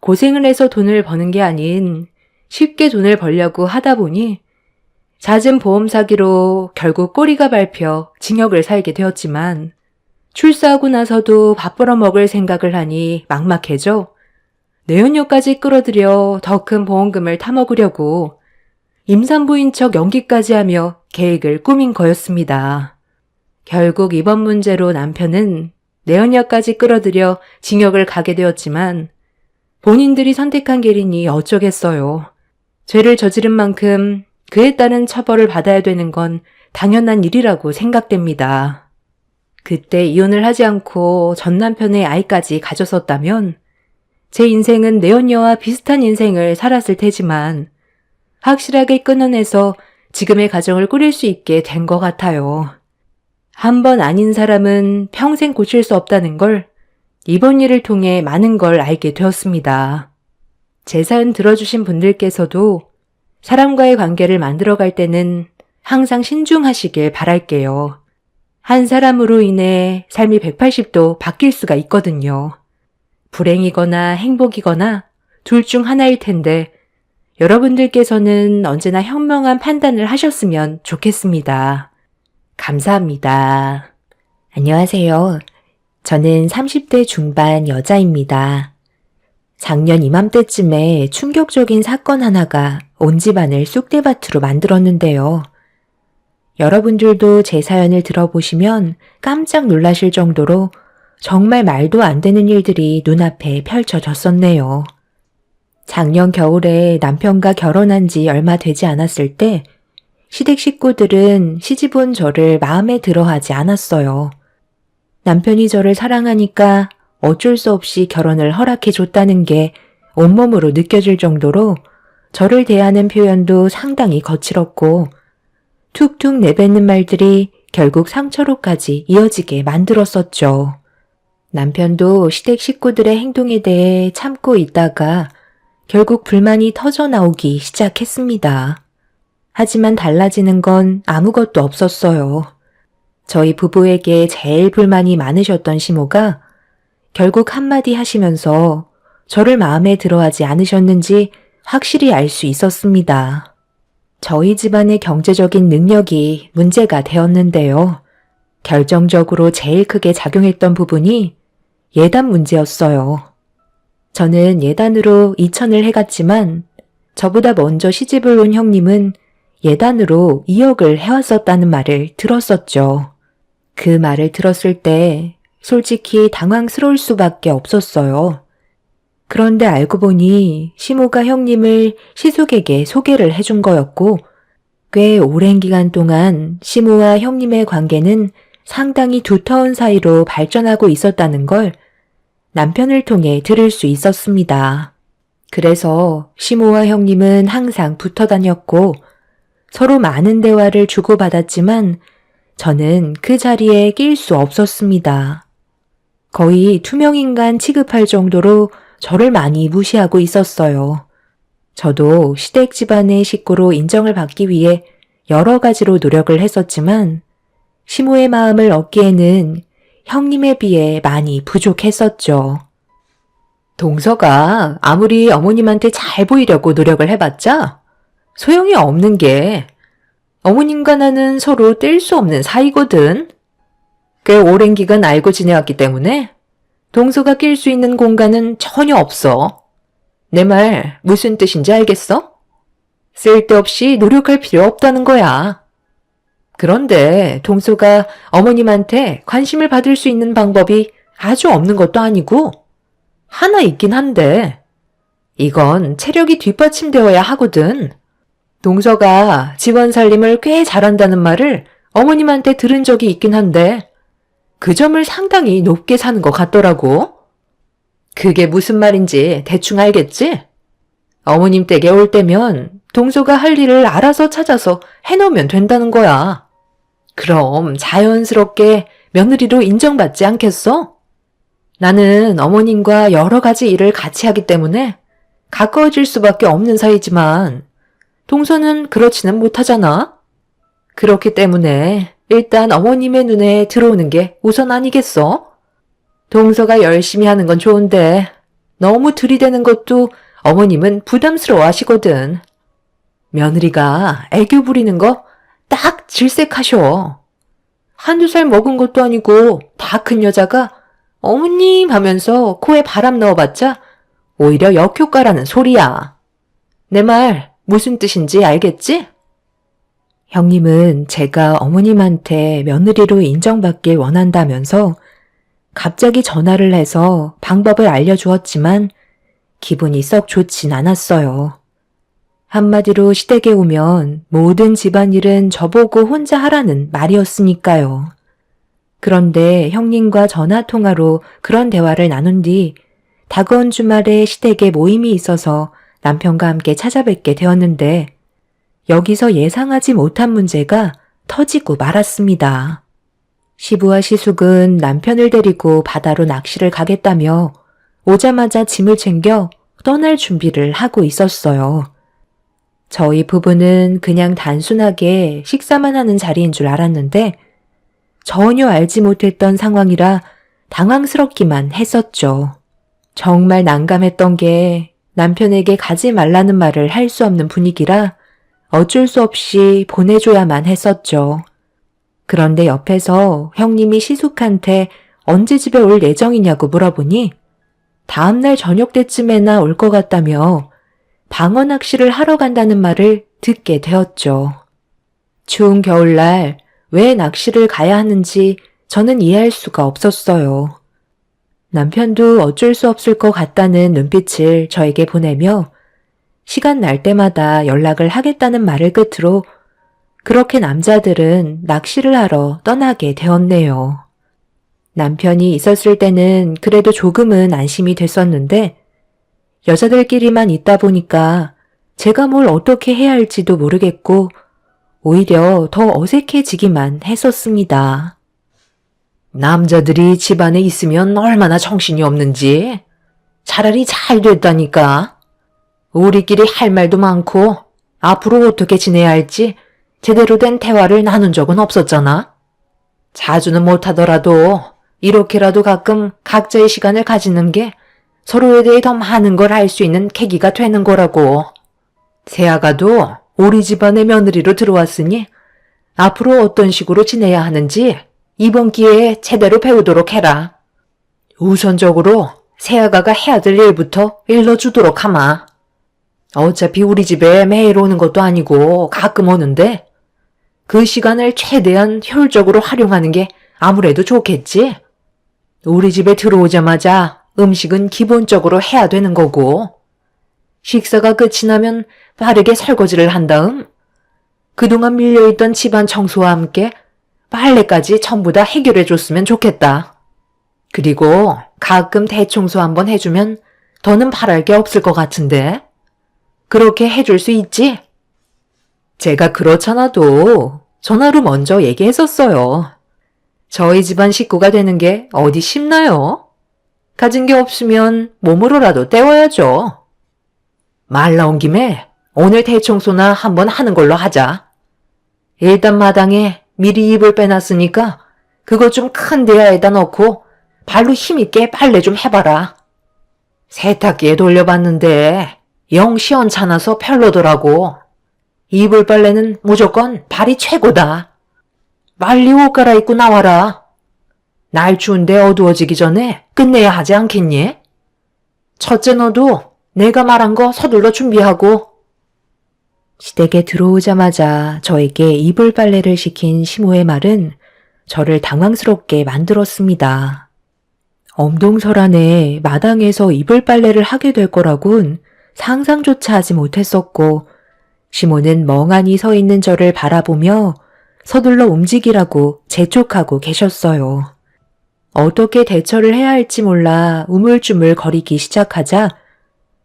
고생을 해서 돈을 버는 게 아닌 쉽게 돈을 벌려고 하다 보니 잦은 보험 사기로 결국 꼬리가 밟혀 징역을 살게 되었지만 출소하고 나서도 밥 벌어먹을 생각을 하니 막막해져 내연녀까지 끌어들여 더 큰 보험금을 타먹으려고 임산부인 척 연기까지 하며 계획을 꾸민 거였습니다. 결국 이번 문제로 남편은 내연녀까지 끌어들여 징역을 가게 되었지만 본인들이 선택한 길이니 어쩌겠어요. 죄를 저지른 만큼 그에 따른 처벌을 받아야 되는 건 당연한 일이라고 생각됩니다. 그때 이혼을 하지 않고 전 남편의 아이까지 가졌었다면 제 인생은 내연녀와 비슷한 인생을 살았을 테지만 확실하게 끊어내서 지금의 가정을 꾸릴 수 있게 된 것 같아요. 한 번 아닌 사람은 평생 고칠 수 없다는 걸 이번 일을 통해 많은 걸 알게 되었습니다. 제 사연 들어주신 분들께서도 사람과의 관계를 만들어갈 때는 항상 신중하시길 바랄게요. 한 사람으로 인해 삶이 180도 바뀔 수가 있거든요. 불행이거나 행복이거나 둘 중 하나일 텐데 여러분들께서는 언제나 현명한 판단을 하셨으면 좋겠습니다. 감사합니다. 안녕하세요. 저는 30대 중반 여자입니다. 작년 이맘때쯤에 충격적인 사건 하나가 온 집안을 쑥대밭으로 만들었는데요. 여러분들도 제 사연을 들어보시면 깜짝 놀라실 정도로 정말 말도 안 되는 일들이 눈앞에 펼쳐졌었네요. 작년 겨울에 남편과 결혼한 지 얼마 되지 않았을 때 시댁 식구들은 시집 온 저를 마음에 들어하지 않았어요. 남편이 저를 사랑하니까 어쩔 수 없이 결혼을 허락해 줬다는 게 온몸으로 느껴질 정도로 저를 대하는 표현도 상당히 거칠었고 툭툭 내뱉는 말들이 결국 상처로까지 이어지게 만들었었죠. 남편도 시댁 식구들의 행동에 대해 참고 있다가 결국 불만이 터져 나오기 시작했습니다. 하지만 달라지는 건 아무것도 없었어요. 저희 부부에게 제일 불만이 많으셨던 시모가 결국 한마디 하시면서 저를 마음에 들어하지 않으셨는지 확실히 알 수 있었습니다. 저희 집안의 경제적인 능력이 문제가 되었는데요. 결정적으로 제일 크게 작용했던 부분이 예단 문제였어요. 저는 예단으로 2천을 해갔지만 저보다 먼저 시집을 온 형님은 예단으로 2억을 해왔었다는 말을 들었었죠. 그 말을 들었을 때 솔직히 당황스러울 수밖에 없었어요. 그런데 알고 보니 시모가 형님을 시숙에게 소개를 해준 거였고 꽤 오랜 기간 동안 시모와 형님의 관계는 상당히 두터운 사이로 발전하고 있었다는 걸 남편을 통해 들을 수 있었습니다. 그래서 시모와 형님은 항상 붙어 다녔고 서로 많은 대화를 주고받았지만 저는 그 자리에 낄 수 없었습니다. 거의 투명인간 취급할 정도로 저를 많이 무시하고 있었어요. 저도 시댁 집안의 식구로 인정을 받기 위해 여러 가지로 노력을 했었지만 시모의 마음을 얻기에는 형님에 비해 많이 부족했었죠. 동서가 아무리 어머님한테 잘 보이려고 노력을 해봤자 소용이 없는 게 어머님과 나는 서로 뗄 수 없는 사이거든. 꽤 오랜 기간 알고 지내왔기 때문에 동서가 낄 수 있는 공간은 전혀 없어. 내 말 무슨 뜻인지 알겠어? 쓸데없이 노력할 필요 없다는 거야. 그런데 동서가 어머님한테 관심을 받을 수 있는 방법이 아주 없는 것도 아니고 하나 있긴 한데 이건 체력이 뒷받침되어야 하거든. 동서가 집안 살림을 꽤 잘한다는 말을 어머님한테 들은 적이 있긴 한데 그 점을 상당히 높게 사는 것 같더라고. 그게 무슨 말인지 대충 알겠지? 어머님 댁에 올 때면 동서가 할 일을 알아서 찾아서 해놓으면 된다는 거야. 그럼 자연스럽게 며느리로 인정받지 않겠어? 나는 어머님과 여러 가지 일을 같이 하기 때문에 가까워질 수밖에 없는 사이지만 동서는 그렇지는 못하잖아. 그렇기 때문에 일단 어머님의 눈에 들어오는 게 우선 아니겠어? 동서가 열심히 하는 건 좋은데 너무 들이대는 것도 어머님은 부담스러워 하시거든. 며느리가 애교 부리는 거 딱 질색하셔. 한두 살 먹은 것도 아니고 다 큰 여자가 어머님 하면서 코에 바람 넣어봤자 오히려 역효과라는 소리야. 내 말 무슨 뜻인지 알겠지? 형님은 제가 어머님한테 며느리로 인정받길 원한다면서 갑자기 전화를 해서 방법을 알려주었지만 기분이 썩 좋진 않았어요. 한마디로 시댁에 오면 모든 집안일은 저보고 혼자 하라는 말이었으니까요. 그런데 형님과 전화통화로 그런 대화를 나눈 뒤 다가온 주말에 시댁에 모임이 있어서 남편과 함께 찾아뵙게 되었는데 여기서 예상하지 못한 문제가 터지고 말았습니다. 시부와 시숙은 남편을 데리고 바다로 낚시를 가겠다며 오자마자 짐을 챙겨 떠날 준비를 하고 있었어요. 저희 부부는 그냥 단순하게 식사만 하는 자리인 줄 알았는데 전혀 알지 못했던 상황이라 당황스럽기만 했었죠. 정말 난감했던 게 남편에게 가지 말라는 말을 할 수 없는 분위기라 어쩔 수 없이 보내줘야만 했었죠. 그런데 옆에서 형님이 시숙한테 언제 집에 올 예정이냐고 물어보니 다음날 저녁 때쯤에나 올 것 같다며 방어 낚시를 하러 간다는 말을 듣게 되었죠. 추운 겨울날 왜 낚시를 가야 하는지 저는 이해할 수가 없었어요. 남편도 어쩔 수 없을 것 같다는 눈빛을 저에게 보내며 시간 날 때마다 연락을 하겠다는 말을 끝으로 그렇게 남자들은 낚시를 하러 떠나게 되었네요. 남편이 있었을 때는 그래도 조금은 안심이 됐었는데 여자들끼리만 있다 보니까 제가 뭘 어떻게 해야 할지도 모르겠고 오히려 더 어색해지기만 했었습니다. 남자들이 집안에 있으면 얼마나 정신이 없는지. 차라리 잘 됐다니까. 우리끼리 할 말도 많고 앞으로 어떻게 지내야 할지 제대로 된 대화를 나눈 적은 없었잖아. 자주는 못하더라도 이렇게라도 가끔 각자의 시간을 가지는 게 서로에 대해 더 많은 걸 알 수 있는 계기가 되는 거라고. 세아가도 우리 집안의 며느리로 들어왔으니 앞으로 어떤 식으로 지내야 하는지 이번 기회에 제대로 배우도록 해라. 우선적으로 세아가가 해야 될 일부터 일러주도록 하마. 어차피 우리 집에 매일 오는 것도 아니고 가끔 오는데 그 시간을 최대한 효율적으로 활용하는 게 아무래도 좋겠지. 우리 집에 들어오자마자 음식은 기본적으로 해야 되는 거고 식사가 끝이 나면 빠르게 설거지를 한 다음 그동안 밀려있던 집안 청소와 함께 빨래까지 전부 다 해결해 줬으면 좋겠다. 그리고 가끔 대청소 한번 해주면 더는 바랄 게 없을 것 같은데 그렇게 해줄 수 있지? 제가 그렇잖아도 전화로 먼저 얘기했었어요. 저희 집안 식구가 되는 게 어디 쉽나요? 가진 게 없으면 몸으로라도 때워야죠. 말 나온 김에 오늘 대청소나 한번 하는 걸로 하자. 일단 마당에 미리 이불 빼놨으니까 그거 좀 큰 대야에다 넣고 발로 힘있게 빨래 좀 해봐라. 세탁기에 돌려봤는데 영 시원찮아서 별로더라고. 이불 빨래는 무조건 발이 최고다. 빨리 옷 갈아입고 나와라. 날 추운데 어두워지기 전에 끝내야 하지 않겠니? 첫째 너도 내가 말한 거 서둘러 준비하고. 시댁에 들어오자마자 저에게 이불 빨래를 시킨 시모의 말은 저를 당황스럽게 만들었습니다. 엄동설안에 마당에서 이불 빨래를 하게 될 거라곤 상상조차 하지 못했었고 시모는 멍하니 서 있는 저를 바라보며 서둘러 움직이라고 재촉하고 계셨어요. 어떻게 대처를 해야 할지 몰라 우물쭈물 거리기 시작하자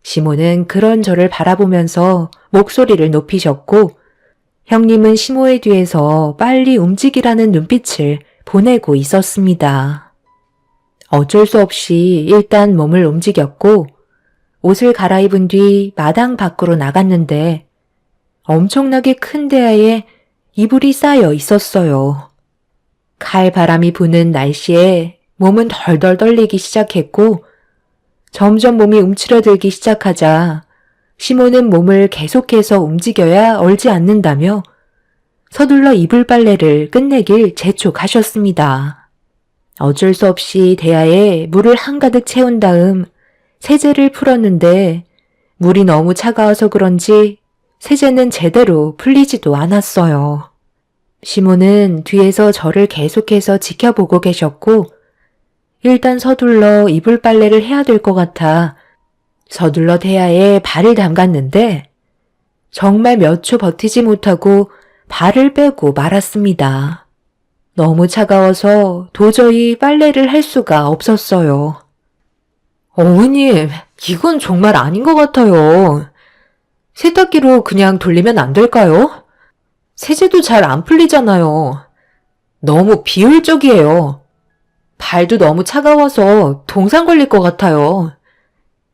시모는 그런 저를 바라보면서 목소리를 높이셨고 형님은 시모의 뒤에서 빨리 움직이라는 눈빛을 보내고 있었습니다. 어쩔 수 없이 일단 몸을 움직였고 옷을 갈아입은 뒤 마당 밖으로 나갔는데 엄청나게 큰 대야에 이불이 쌓여 있었어요. 칼바람이 부는 날씨에 몸은 덜덜 떨리기 시작했고 점점 몸이 움츠러들기 시작하자 시모는 몸을 계속해서 움직여야 얼지 않는다며 서둘러 이불 빨래를 끝내길 재촉하셨습니다. 어쩔 수 없이 대야에 물을 한가득 채운 다음 세제를 풀었는데 물이 너무 차가워서 그런지 세제는 제대로 풀리지도 않았어요. 시모는 뒤에서 저를 계속해서 지켜보고 계셨고 일단 서둘러 이불 빨래를 해야 될 것 같아 서둘러 대야에 발을 담갔는데 정말 몇 초 버티지 못하고 발을 빼고 말았습니다. 너무 차가워서 도저히 빨래를 할 수가 없었어요. 어머님, 이건 정말 아닌 것 같아요. 세탁기로 그냥 돌리면 안 될까요? 세제도 잘 안 풀리잖아요. 너무 비효율적이에요. 발도 너무 차가워서 동상 걸릴 것 같아요.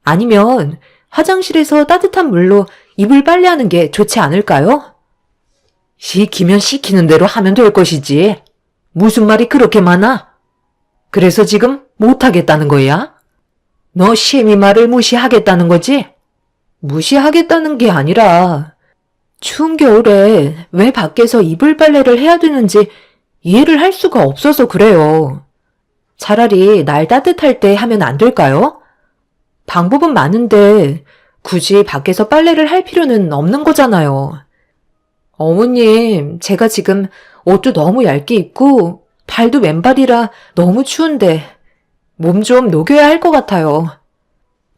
아니면 화장실에서 따뜻한 물로 이불 빨래하는 게 좋지 않을까요? 시키면 시키는 대로 하면 될 것이지. 무슨 말이 그렇게 많아? 그래서 지금 못하겠다는 거야? 너 시애미 말을 무시하겠다는 거지? 무시하겠다는 게 아니라 추운 겨울에 왜 밖에서 이불 빨래를 해야 되는지 이해를 할 수가 없어서 그래요. 차라리 날 따뜻할 때 하면 안 될까요? 방법은 많은데 굳이 밖에서 빨래를 할 필요는 없는 거잖아요. 어머님, 제가 지금 옷도 너무 얇게 입고 발도 맨발이라 너무 추운데 몸 좀 녹여야 할 것 같아요.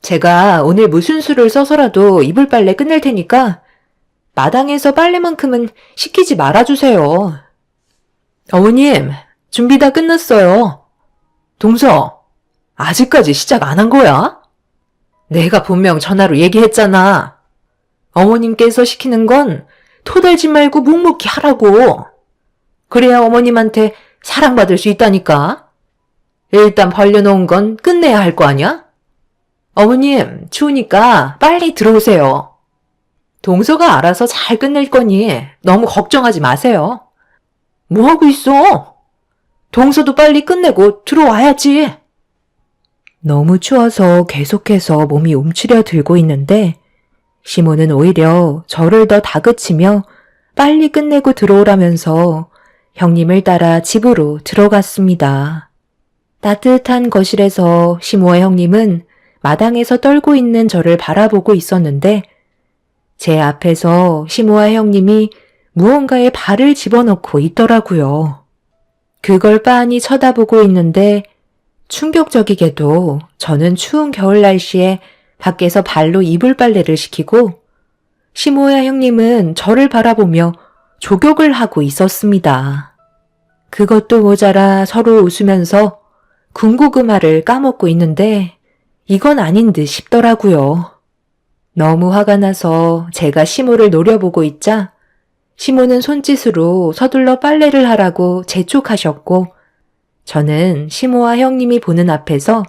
제가 오늘 무슨 수를 써서라도 이불 빨래 끝낼 테니까 마당에서 빨래만큼은 시키지 말아주세요. 어머님, 준비 다 끝났어요. 동서, 아직까지 시작 안 한 거야? 내가 분명 전화로 얘기했잖아. 어머님께서 시키는 건 토달지 말고 묵묵히 하라고. 그래야 어머님한테 사랑받을 수 있다니까. 일단 벌려놓은 건 끝내야 할 거 아니야? 어머님, 추우니까 빨리 들어오세요. 동서가 알아서 잘 끝낼 거니 너무 걱정하지 마세요. 뭐하고 있어? 동서도 빨리 끝내고 들어와야지. 너무 추워서 계속해서 몸이 움츠려 들고 있는데 시모는 오히려 저를 더 다그치며 빨리 끝내고 들어오라면서 형님을 따라 집으로 들어갔습니다. 따뜻한 거실에서 시모와 형님은 마당에서 떨고 있는 저를 바라보고 있었는데 제 앞에서 시모와 형님이 무언가에 발을 집어넣고 있더라고요. 그걸 빤히 쳐다보고 있는데 충격적이게도 저는 추운 겨울 날씨에 밖에서 발로 이불 빨래를 시키고 시모야 형님은 저를 바라보며 족욕을 하고 있었습니다. 그것도 모자라 서로 웃으면서 군고구마를 까먹고 있는데 이건 아닌 듯 싶더라고요. 너무 화가 나서 제가 시모를 노려보고 있자 시모는 손짓으로 서둘러 빨래를 하라고 재촉하셨고 저는 시모와 형님이 보는 앞에서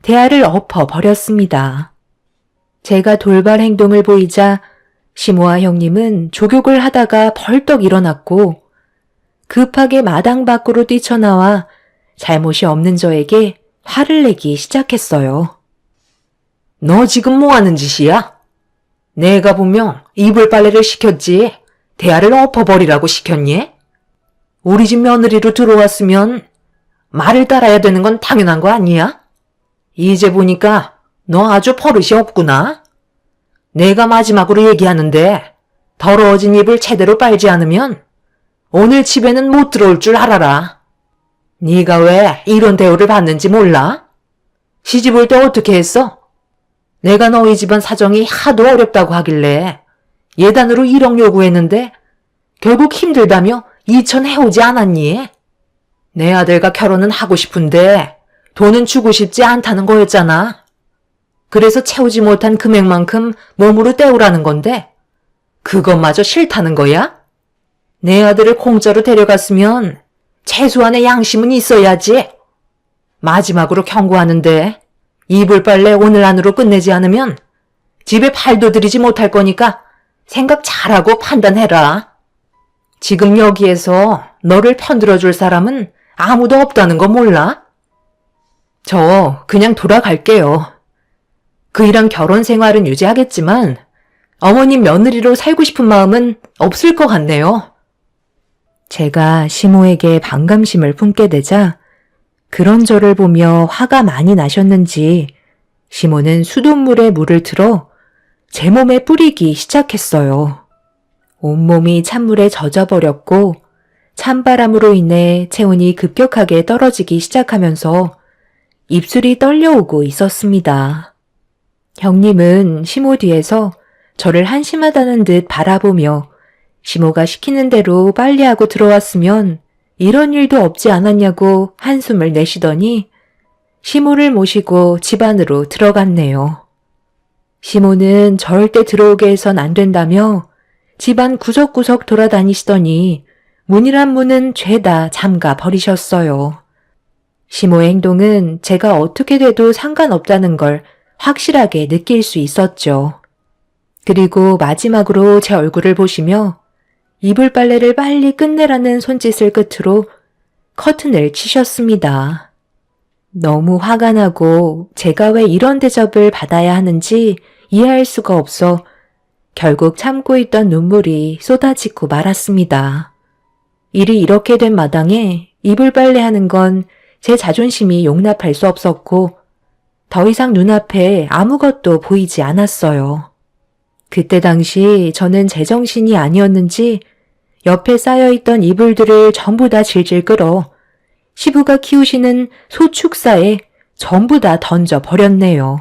대화를 엎어버렸습니다. 제가 돌발 행동을 보이자 시모와 형님은 족욕을 하다가 벌떡 일어났고 급하게 마당 밖으로 뛰쳐나와 잘못이 없는 저에게 화를 내기 시작했어요. 너 지금 뭐 하는 짓이야? 내가 분명 이불 빨래를 시켰지. 대야를 엎어버리라고 시켰니? 우리 집 며느리로 들어왔으면 말을 따라야 되는 건 당연한 거 아니야? 이제 보니까 너 아주 버릇이 없구나. 내가 마지막으로 얘기하는데 더러워진 입을 제대로 빨지 않으면 오늘 집에는 못 들어올 줄 알아라. 네가 왜 이런 대우를 받는지 몰라? 시집 올 때 어떻게 했어? 내가 너희 집안 사정이 하도 어렵다고 하길래 예단으로 1억 요구했는데 결국 힘들다며 2천 해오지 않았니? 내 아들과 결혼은 하고 싶은데 돈은 주고 싶지 않다는 거였잖아. 그래서 채우지 못한 금액만큼 몸으로 때우라는 건데 그것마저 싫다는 거야? 내 아들을 공짜로 데려갔으면 최소한의 양심은 있어야지. 마지막으로 경고하는데 이불 빨래 오늘 안으로 끝내지 않으면 집에 발도 들이지 못할 거니까 생각 잘하고 판단해라. 지금 여기에서 너를 편들어줄 사람은 아무도 없다는 거 몰라? 저 그냥 돌아갈게요. 그이랑 결혼 생활은 유지하겠지만 어머님 며느리로 살고 싶은 마음은 없을 것 같네요. 제가 시모에게 반감심을 품게 되자 그런 저를 보며 화가 많이 나셨는지 시모는 수돗물에 물을 틀어 제 몸에 뿌리기 시작했어요. 온몸이 찬물에 젖어버렸고 찬바람으로 인해 체온이 급격하게 떨어지기 시작하면서 입술이 떨려오고 있었습니다. 형님은 시모 뒤에서 저를 한심하다는 듯 바라보며 시모가 시키는 대로 빨리하고 들어왔으면 이런 일도 없지 않았냐고 한숨을 내쉬더니 시모를 모시고 집 안으로 들어갔네요. 시모는 절대 들어오게 해선 안 된다며 집안 구석구석 돌아다니시더니 문이란 문은 죄다 잠가 버리셨어요. 시모의 행동은 제가 어떻게 돼도 상관없다는 걸 확실하게 느낄 수 있었죠. 그리고 마지막으로 제 얼굴을 보시며 이불 빨래를 빨리 끝내라는 손짓을 끝으로 커튼을 치셨습니다. 너무 화가 나고 제가 왜 이런 대접을 받아야 하는지 이해할 수가 없어 결국 참고 있던 눈물이 쏟아지고 말았습니다. 일이 이렇게 된 마당에 이불 빨래하는 건 제 자존심이 용납할 수 없었고 더 이상 눈앞에 아무것도 보이지 않았어요. 그때 당시 저는 제정신이 아니었는지 옆에 쌓여있던 이불들을 전부 다 질질 끌어 시부가 키우시는 소축사에 전부 다 던져버렸네요.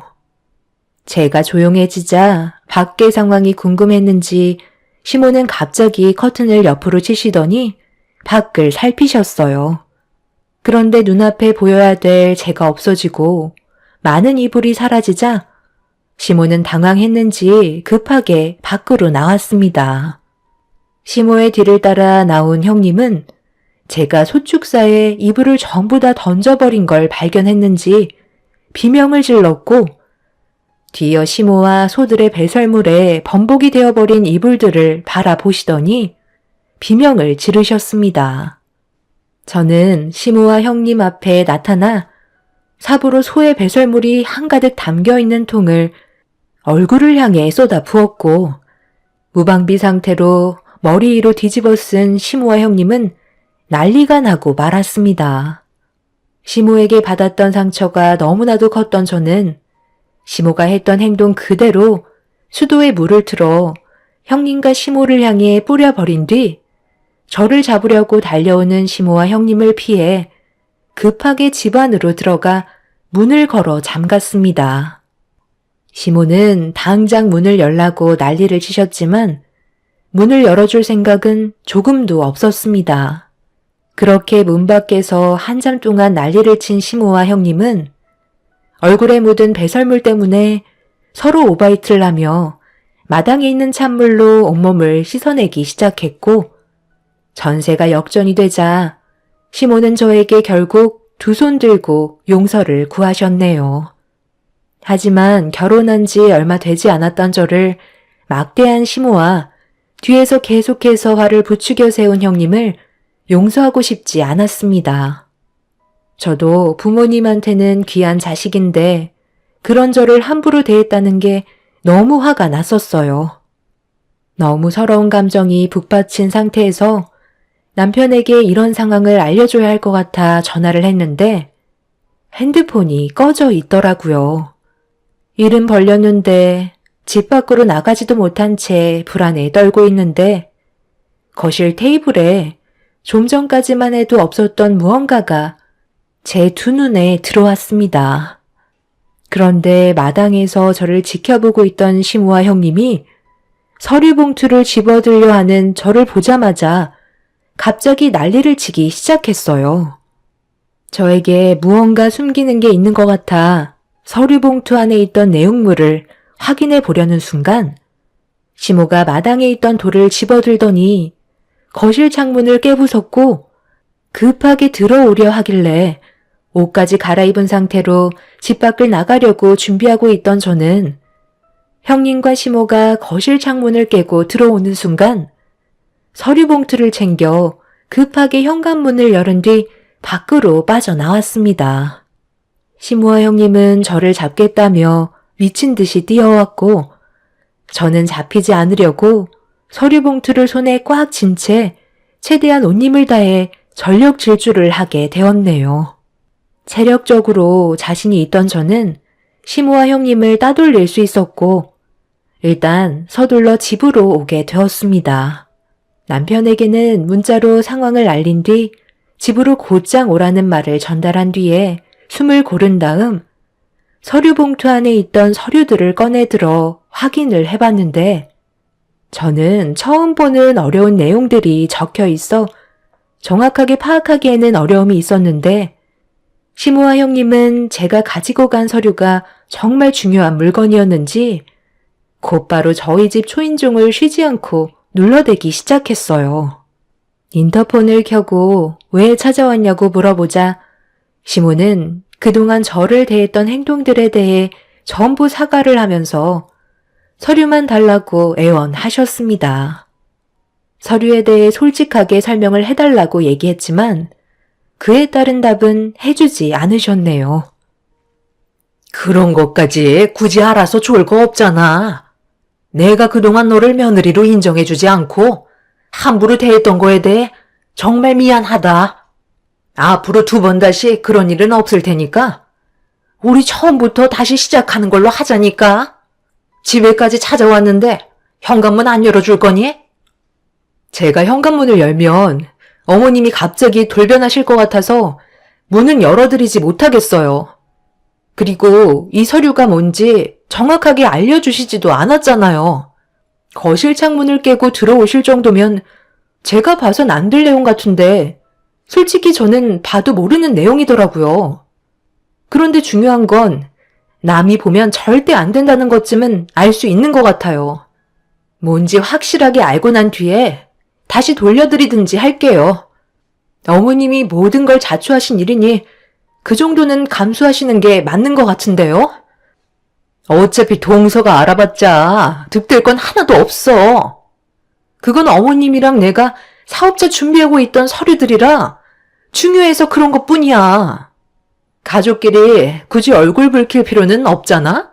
제가 조용해지자 밖의 상황이 궁금했는지 시모는 갑자기 커튼을 옆으로 치시더니 밖을 살피셨어요. 그런데 눈앞에 보여야 될 제가 없어지고 많은 이불이 사라지자 시모는 당황했는지 급하게 밖으로 나왔습니다. 시모의 뒤를 따라 나온 형님은 제가 소축사에 이불을 전부 다 던져버린 걸 발견했는지 비명을 질렀고 뒤이어 시모와 소들의 배설물에 범벅이 되어버린 이불들을 바라보시더니 비명을 지르셨습니다. 저는 시모와 형님 앞에 나타나 삽으로 소의 배설물이 한가득 담겨있는 통을 얼굴을 향해 쏟아 부었고 무방비 상태로 머리 위로 뒤집어 쓴 시모와 형님은 난리가 나고 말았습니다. 시모에게 받았던 상처가 너무나도 컸던 저는 시모가 했던 행동 그대로 수도에 물을 틀어 형님과 시모를 향해 뿌려버린 뒤 저를 잡으려고 달려오는 시모와 형님을 피해 급하게 집 안으로 들어가 문을 걸어 잠갔습니다. 시모는 당장 문을 열라고 난리를 치셨지만 문을 열어줄 생각은 조금도 없었습니다. 그렇게 문 밖에서 한참 동안 난리를 친 시모와 형님은 얼굴에 묻은 배설물 때문에 서로 오바이트를 하며 마당에 있는 찬물로 온몸을 씻어내기 시작했고 전세가 역전이 되자 시모는 저에게 결국 두 손 들고 용서를 구하셨네요. 하지만 결혼한 지 얼마 되지 않았던 저를 막대한 시모와 뒤에서 계속해서 화를 부추겨 세운 형님을 용서하고 싶지 않았습니다. 저도 부모님한테는 귀한 자식인데 그런 저를 함부로 대했다는 게 너무 화가 났었어요. 너무 서러운 감정이 북받친 상태에서 남편에게 이런 상황을 알려줘야 할 것 같아 전화를 했는데 핸드폰이 꺼져 있더라고요. 일은 벌렸는데 집 밖으로 나가지도 못한 채 불안에 떨고 있는데 거실 테이블에 좀 전까지만 해도 없었던 무언가가 제 두 눈에 들어왔습니다. 그런데 마당에서 저를 지켜보고 있던 시모와 형님이 서류 봉투를 집어들려 하는 저를 보자마자 갑자기 난리를 치기 시작했어요. 저에게 무언가 숨기는 게 있는 것 같아 서류 봉투 안에 있던 내용물을 확인해 보려는 순간 시모가 마당에 있던 돌을 집어들더니 거실 창문을 깨부쉈고 급하게 들어오려 하길래 옷까지 갈아입은 상태로 집 밖을 나가려고 준비하고 있던 저는 형님과 시모가 거실 창문을 깨고 들어오는 순간 서류 봉투를 챙겨 급하게 현관문을 열은 뒤 밖으로 빠져나왔습니다. 시모와 형님은 저를 잡겠다며 미친 듯이 뛰어왔고 저는 잡히지 않으려고 서류 봉투를 손에 꽉 쥔 채 최대한 온 힘을 다해 전력 질주를 하게 되었네요. 체력적으로 자신이 있던 저는 시모와 형님을 따돌릴 수 있었고 일단 서둘러 집으로 오게 되었습니다. 남편에게는 문자로 상황을 알린 뒤 집으로 곧장 오라는 말을 전달한 뒤에 숨을 고른 다음 서류 봉투 안에 있던 서류들을 꺼내 들어 확인을 해봤는데 저는 처음 보는 어려운 내용들이 적혀 있어 정확하게 파악하기에는 어려움이 있었는데 시모와 형님은 제가 가지고 간 서류가 정말 중요한 물건이었는지 곧바로 저희 집 초인종을 쉬지 않고 눌러대기 시작했어요. 인터폰을 켜고 왜 찾아왔냐고 물어보자 시모는 그동안 저를 대했던 행동들에 대해 전부 사과를 하면서 서류만 달라고 애원하셨습니다. 서류에 대해 솔직하게 설명을 해달라고 얘기했지만 그에 따른 답은 해주지 않으셨네요. 그런 것까지 굳이 알아서 좋을 거 없잖아. 내가 그동안 너를 며느리로 인정해주지 않고 함부로 대했던 거에 대해 정말 미안하다. 앞으로 2번 다시 그런 일은 없을 테니까 우리 처음부터 다시 시작하는 걸로 하자니까. 집에까지 찾아왔는데 현관문 안 열어줄 거니? 제가 현관문을 열면 어머님이 갑자기 돌변하실 것 같아서 문은 열어드리지 못하겠어요. 그리고 이 서류가 뭔지 정확하게 알려주시지도 않았잖아요. 거실 창문을 깨고 들어오실 정도면 제가 봐선 안 될 내용 같은데 솔직히 저는 봐도 모르는 내용이더라고요. 그런데 중요한 건 남이 보면 절대 안 된다는 것쯤은 알 수 있는 것 같아요. 뭔지 확실하게 알고 난 뒤에 다시 돌려드리든지 할게요. 어머님이 모든 걸 자초하신 일이니 그 정도는 감수하시는 게 맞는 것 같은데요? 어차피 동서가 알아봤자 득될 건 하나도 없어. 그건 어머님이랑 내가 사업자 준비하고 있던 서류들이라 중요해서 그런 것 뿐이야. 가족끼리 굳이 얼굴 붉힐 필요는 없잖아?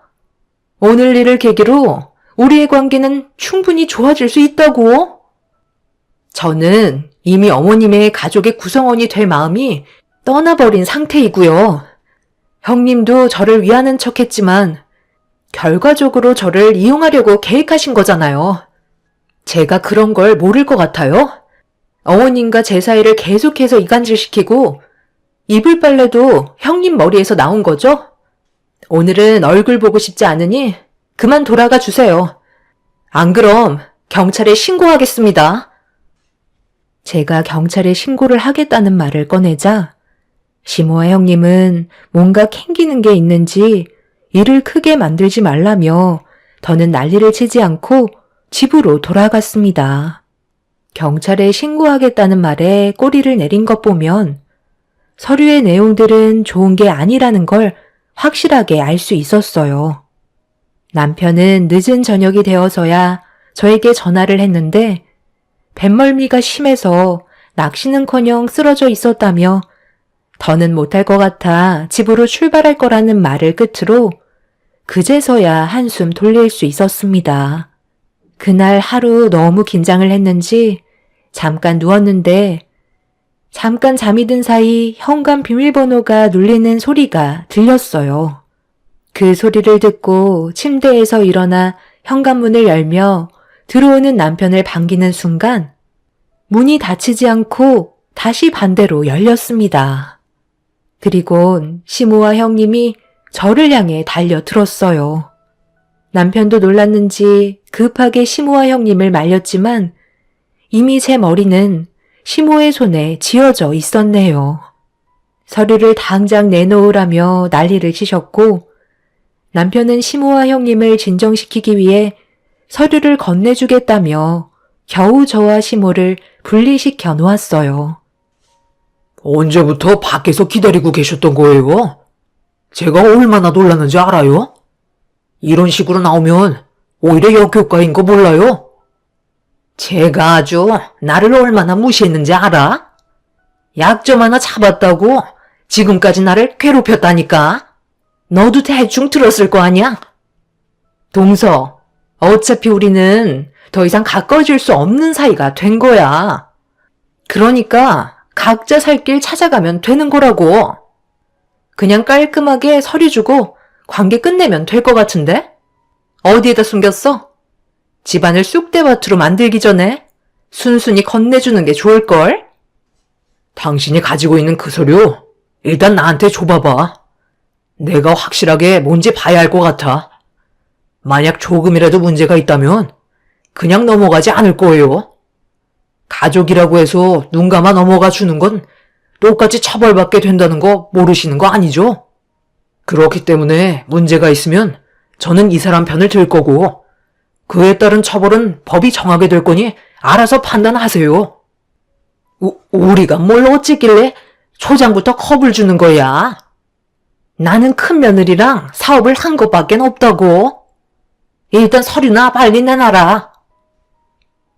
오늘 일을 계기로 우리의 관계는 충분히 좋아질 수 있다고. 저는 이미 어머님의 가족의 구성원이 될 마음이 떠나버린 상태이고요. 형님도 저를 위하는 척했지만 결과적으로 저를 이용하려고 계획하신 거잖아요. 제가 그런 걸 모를 것 같아요? 어머님과 제 사이를 계속해서 이간질시키고 이불 빨래도 형님 머리에서 나온 거죠? 오늘은 얼굴 보고 싶지 않으니 그만 돌아가 주세요. 안 그럼 경찰에 신고하겠습니다. 제가 경찰에 신고를 하겠다는 말을 꺼내자 시모와 형님은 뭔가 캥기는 게 있는지 일을 크게 만들지 말라며 더는 난리를 치지 않고 집으로 돌아갔습니다. 경찰에 신고하겠다는 말에 꼬리를 내린 것 보면 서류의 내용들은 좋은 게 아니라는 걸 확실하게 알 수 있었어요. 남편은 늦은 저녁이 되어서야 저에게 전화를 했는데 뱃멀미가 심해서 낚시는커녕 쓰러져 있었다며 더는 못할 것 같아 집으로 출발할 거라는 말을 끝으로 그제서야 한숨 돌릴 수 있었습니다. 그날 하루 너무 긴장을 했는지 잠깐 누웠는데 잠깐 잠이 든 사이 현관 비밀번호가 눌리는 소리가 들렸어요. 그 소리를 듣고 침대에서 일어나 현관문을 열며 들어오는 남편을 반기는 순간 문이 닫히지 않고 다시 반대로 열렸습니다. 그리곤 시모와 형님이 저를 향해 달려들었어요. 남편도 놀랐는지 급하게 시모와 형님을 말렸지만 이미 제 머리는 시모의 손에 쥐어져 있었네요. 서류를 당장 내놓으라며 난리를 치셨고 남편은 시모와 형님을 진정시키기 위해 서류를 건네주겠다며 겨우 저와 시모를 분리시켜 놓았어요. 언제부터 밖에서 기다리고 계셨던 거예요? 제가 얼마나 놀랐는지 알아요? 이런 식으로 나오면 오히려 역효과인 거 몰라요? 제가 아주 나를 얼마나 무시했는지 알아? 약점 하나 잡았다고 지금까지 나를 괴롭혔다니까? 너도 대충 들었을 거 아니야? 동서, 어차피 우리는 더 이상 가까워질 수 없는 사이가 된 거야. 그러니까 각자 살 길 찾아가면 되는 거라고. 그냥 깔끔하게 서류 주고 관계 끝내면 될 것 같은데? 어디에다 숨겼어? 집안을 쑥대밭으로 만들기 전에 순순히 건네주는 게 좋을걸? 당신이 가지고 있는 그 서류 일단 나한테 줘봐봐. 내가 확실하게 뭔지 봐야 할 것 같아. 만약 조금이라도 문제가 있다면 그냥 넘어가지 않을 거예요. 가족이라고 해서 눈 감아 넘어가 주는 건 똑같이 처벌받게 된다는 거 모르시는 거 아니죠? 그렇기 때문에 문제가 있으면 저는 이 사람 편을 들 거고 그에 따른 처벌은 법이 정하게 될 거니 알아서 판단하세요. 우리가 뭘 어쨌길래 초장부터 컵을 주는 거야? 나는 큰 며느리랑 사업을 한 것밖에 없다고. 일단 서류나 빨리 내놔라.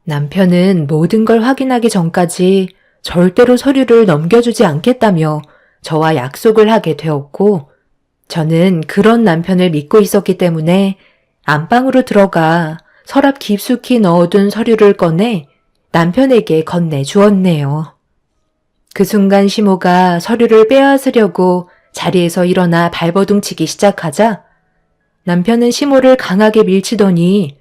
남편은 모든 걸 확인하기 전까지 절대로 서류를 넘겨주지 않겠다며 저와 약속을 하게 되었고, 저는 그런 남편을 믿고 있었기 때문에 안방으로 들어가 서랍 깊숙이 넣어둔 서류를 꺼내 남편에게 건네주었네요. 그 순간 시모가 서류를 빼앗으려고 자리에서 일어나 발버둥치기 시작하자 남편은 시모를 강하게 밀치더니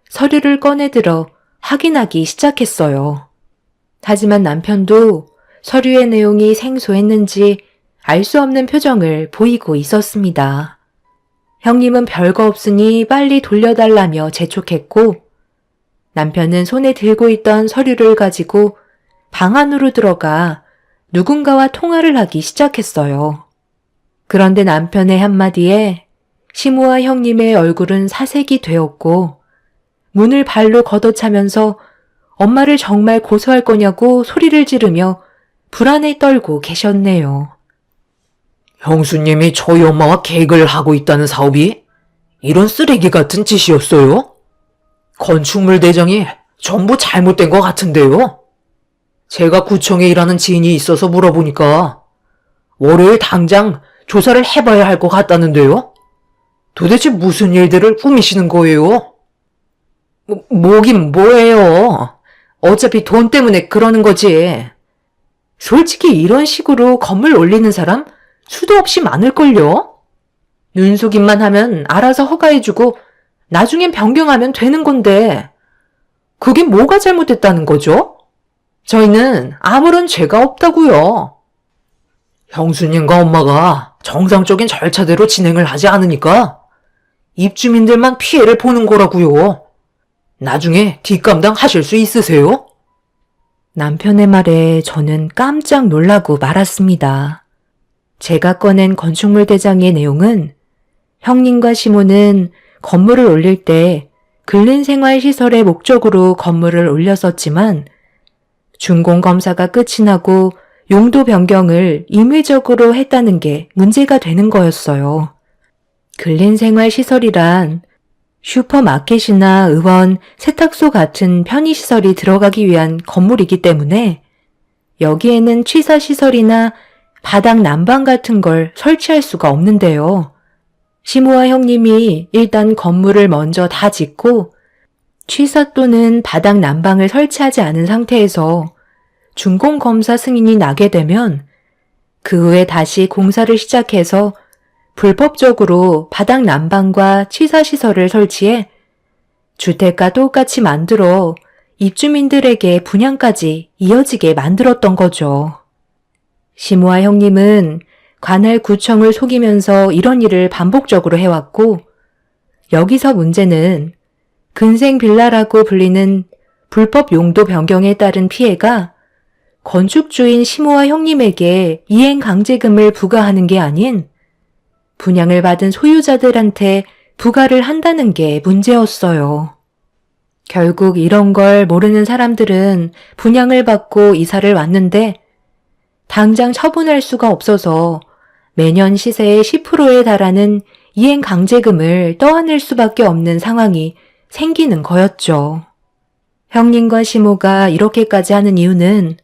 서류를 꺼내들어 확인하기 시작했어요. 하지만 남편도 서류의 내용이 생소했는지 알 수 없는 표정을 보이고 있었습니다. 형님은 별거 없으니 빨리 돌려달라며 재촉했고, 남편은 손에 들고 있던 서류를 가지고 방 안으로 들어가 누군가와 통화를 하기 시작했어요. 그런데 남편의 한마디에 시모와 형님의 얼굴은 사색이 되었고, 문을 발로 걷어차면서 엄마를 정말 고소할 거냐고 소리를 지르며 불안에 떨고 계셨네요. 형수님이 저희 엄마와 계획을 하고 있다는 사업이 이런 쓰레기 같은 짓이었어요? 건축물 대장이 전부 잘못된 것 같은데요? 제가 구청에 일하는 지인이 있어서 물어보니까 월요일 당장 조사를 해봐야 할 것 같다는데요? 도대체 무슨 일들을 꾸미시는 거예요? 뭐긴 뭐예요. 어차피 돈 때문에 그러는 거지. 솔직히 이런 식으로 건물 올리는 사람 수도 없이 많을걸요? 눈속임만 하면 알아서 허가해주고 나중엔 변경하면 되는 건데 그게 뭐가 잘못됐다는 거죠? 저희는 아무런 죄가 없다고요. 형수님과 엄마가 정상적인 절차대로 진행을 하지 않으니까 입주민들만 피해를 보는 거라고요. 나중에 뒷감당 하실 수 있으세요? 남편의 말에 저는 깜짝 놀라고 말았습니다. 제가 꺼낸 건축물 대장의 내용은 형님과 시모는 건물을 올릴 때 근린생활시설의 목적으로 건물을 올렸었지만 준공검사가 끝이 나고 용도 변경을 임의적으로 했다는 게 문제가 되는 거였어요. 근린생활시설이란 슈퍼마켓이나 의원, 세탁소 같은 편의시설이 들어가기 위한 건물이기 때문에 여기에는 취사시설이나 바닥 난방 같은 걸 설치할 수가 없는데요. 시모와 형님이 일단 건물을 먼저 다 짓고 취사 또는 바닥 난방을 설치하지 않은 상태에서 준공검사 승인이 나게 되면 그 후에 다시 공사를 시작해서 불법적으로 바닥 난방과 취사시설을 설치해 주택과 똑같이 만들어 입주민들에게 분양까지 이어지게 만들었던 거죠. 시모와 형님은 관할 구청을 속이면서 이런 일을 반복적으로 해왔고, 여기서 문제는 근생 빌라라고 불리는 불법 용도 변경에 따른 피해가 건축주인 시모와 형님에게 이행 강제금을 부과하는 게 아닌 분양을 받은 소유자들한테 부과를 한다는 게 문제였어요. 결국 이런 걸 모르는 사람들은 분양을 받고 이사를 왔는데 당장 처분할 수가 없어서 매년 시세의 10%에 달하는 이행 강제금을 떠안을 수밖에 없는 상황이 생기는 거였죠. 형님과 시모가 이렇게까지 하는 이유는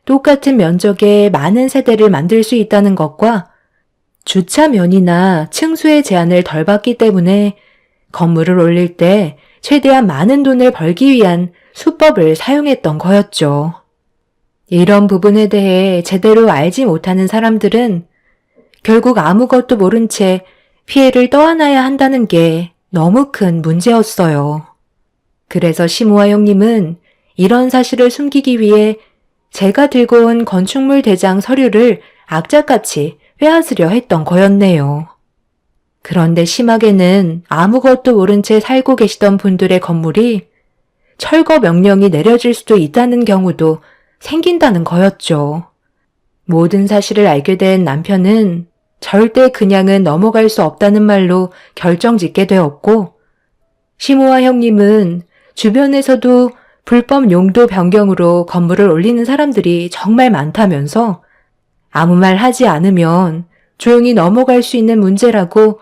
똑같은 면적에 많은 세대를 만들 수 있다는 것과 주차면이나 층수의 제한을 덜 받기 때문에 건물을 올릴 때 최대한 많은 돈을 벌기 위한 수법을 사용했던 거였죠. 이런 부분에 대해 제대로 알지 못하는 사람들은 결국 아무것도 모른 채 피해를 떠안아야 한다는 게 너무 큰 문제였어요. 그래서 시모와 형님은 이런 사실을 숨기기 위해 제가 들고 온 건축물 대장 서류를 악착같이 빼앗으려 했던 거였네요. 그런데 심하게는 아무것도 모른 채 살고 계시던 분들의 건물이 철거 명령이 내려질 수도 있다는 경우도 생긴다는 거였죠. 모든 사실을 알게 된 남편은 절대 그냥은 넘어갈 수 없다는 말로 결정짓게 되었고, 시모와 형님은 주변에서도 불법 용도 변경으로 건물을 올리는 사람들이 정말 많다면서 아무 말 하지 않으면 조용히 넘어갈 수 있는 문제라고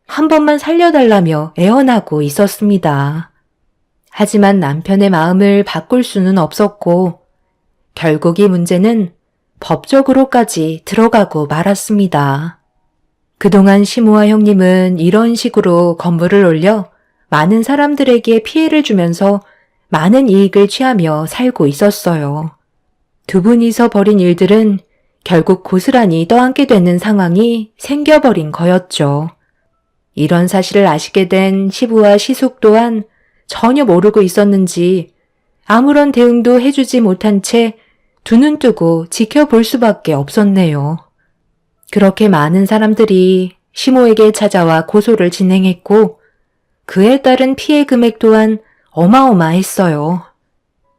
한 번만 살려달라며 애원하고 있었습니다. 하지만 남편의 마음을 바꿀 수는 없었고 결국 이 문제는 법적으로까지 들어가고 말았습니다. 그동안 시모와 형님은 이런 식으로 건물을 올려 많은 사람들에게 피해를 주면서 많은 이익을 취하며 살고 있었어요. 두 분이서 벌인 일들은 결국 고스란히 떠안게 되는 상황이 생겨버린 거였죠. 이런 사실을 아시게 된 시부와 시숙 또한 전혀 모르고 있었는지 아무런 대응도 해주지 못한 채 두 눈 뜨고 지켜볼 수밖에 없었네요. 그렇게 많은 사람들이 시모에게 찾아와 고소를 진행했고 그에 따른 피해 금액 또한 어마어마했어요.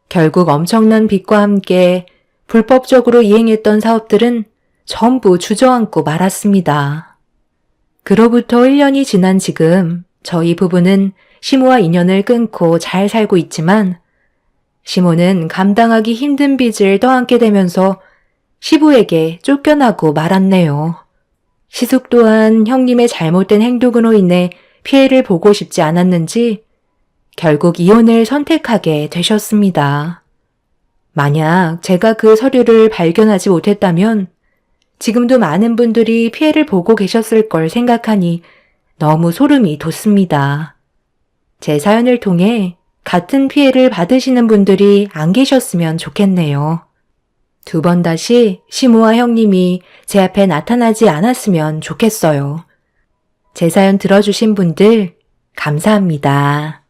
결국 엄청난 빚과 함께 불법적으로 이행했던 사업들은 전부 주저앉고 말았습니다. 그로부터 1년이 지난 지금 저희 부부는 시모와 인연을 끊고 잘 살고 있지만 시모는 감당하기 힘든 빚을 떠안게 되면서 시부에게 쫓겨나고 말았네요. 시숙 또한 형님의 잘못된 행동으로 인해 피해를 보고 싶지 않았는지 결국 이혼을 선택하게 되셨습니다. 만약 제가 그 서류를 발견하지 못했다면 지금도 많은 분들이 피해를 보고 계셨을 걸 생각하니 너무 소름이 돋습니다. 제 사연을 통해 같은 피해를 받으시는 분들이 안 계셨으면 좋겠네요. 두 번 다시 시모와 형님이 제 앞에 나타나지 않았으면 좋겠어요. 제 사연 들어주신 분들 감사합니다.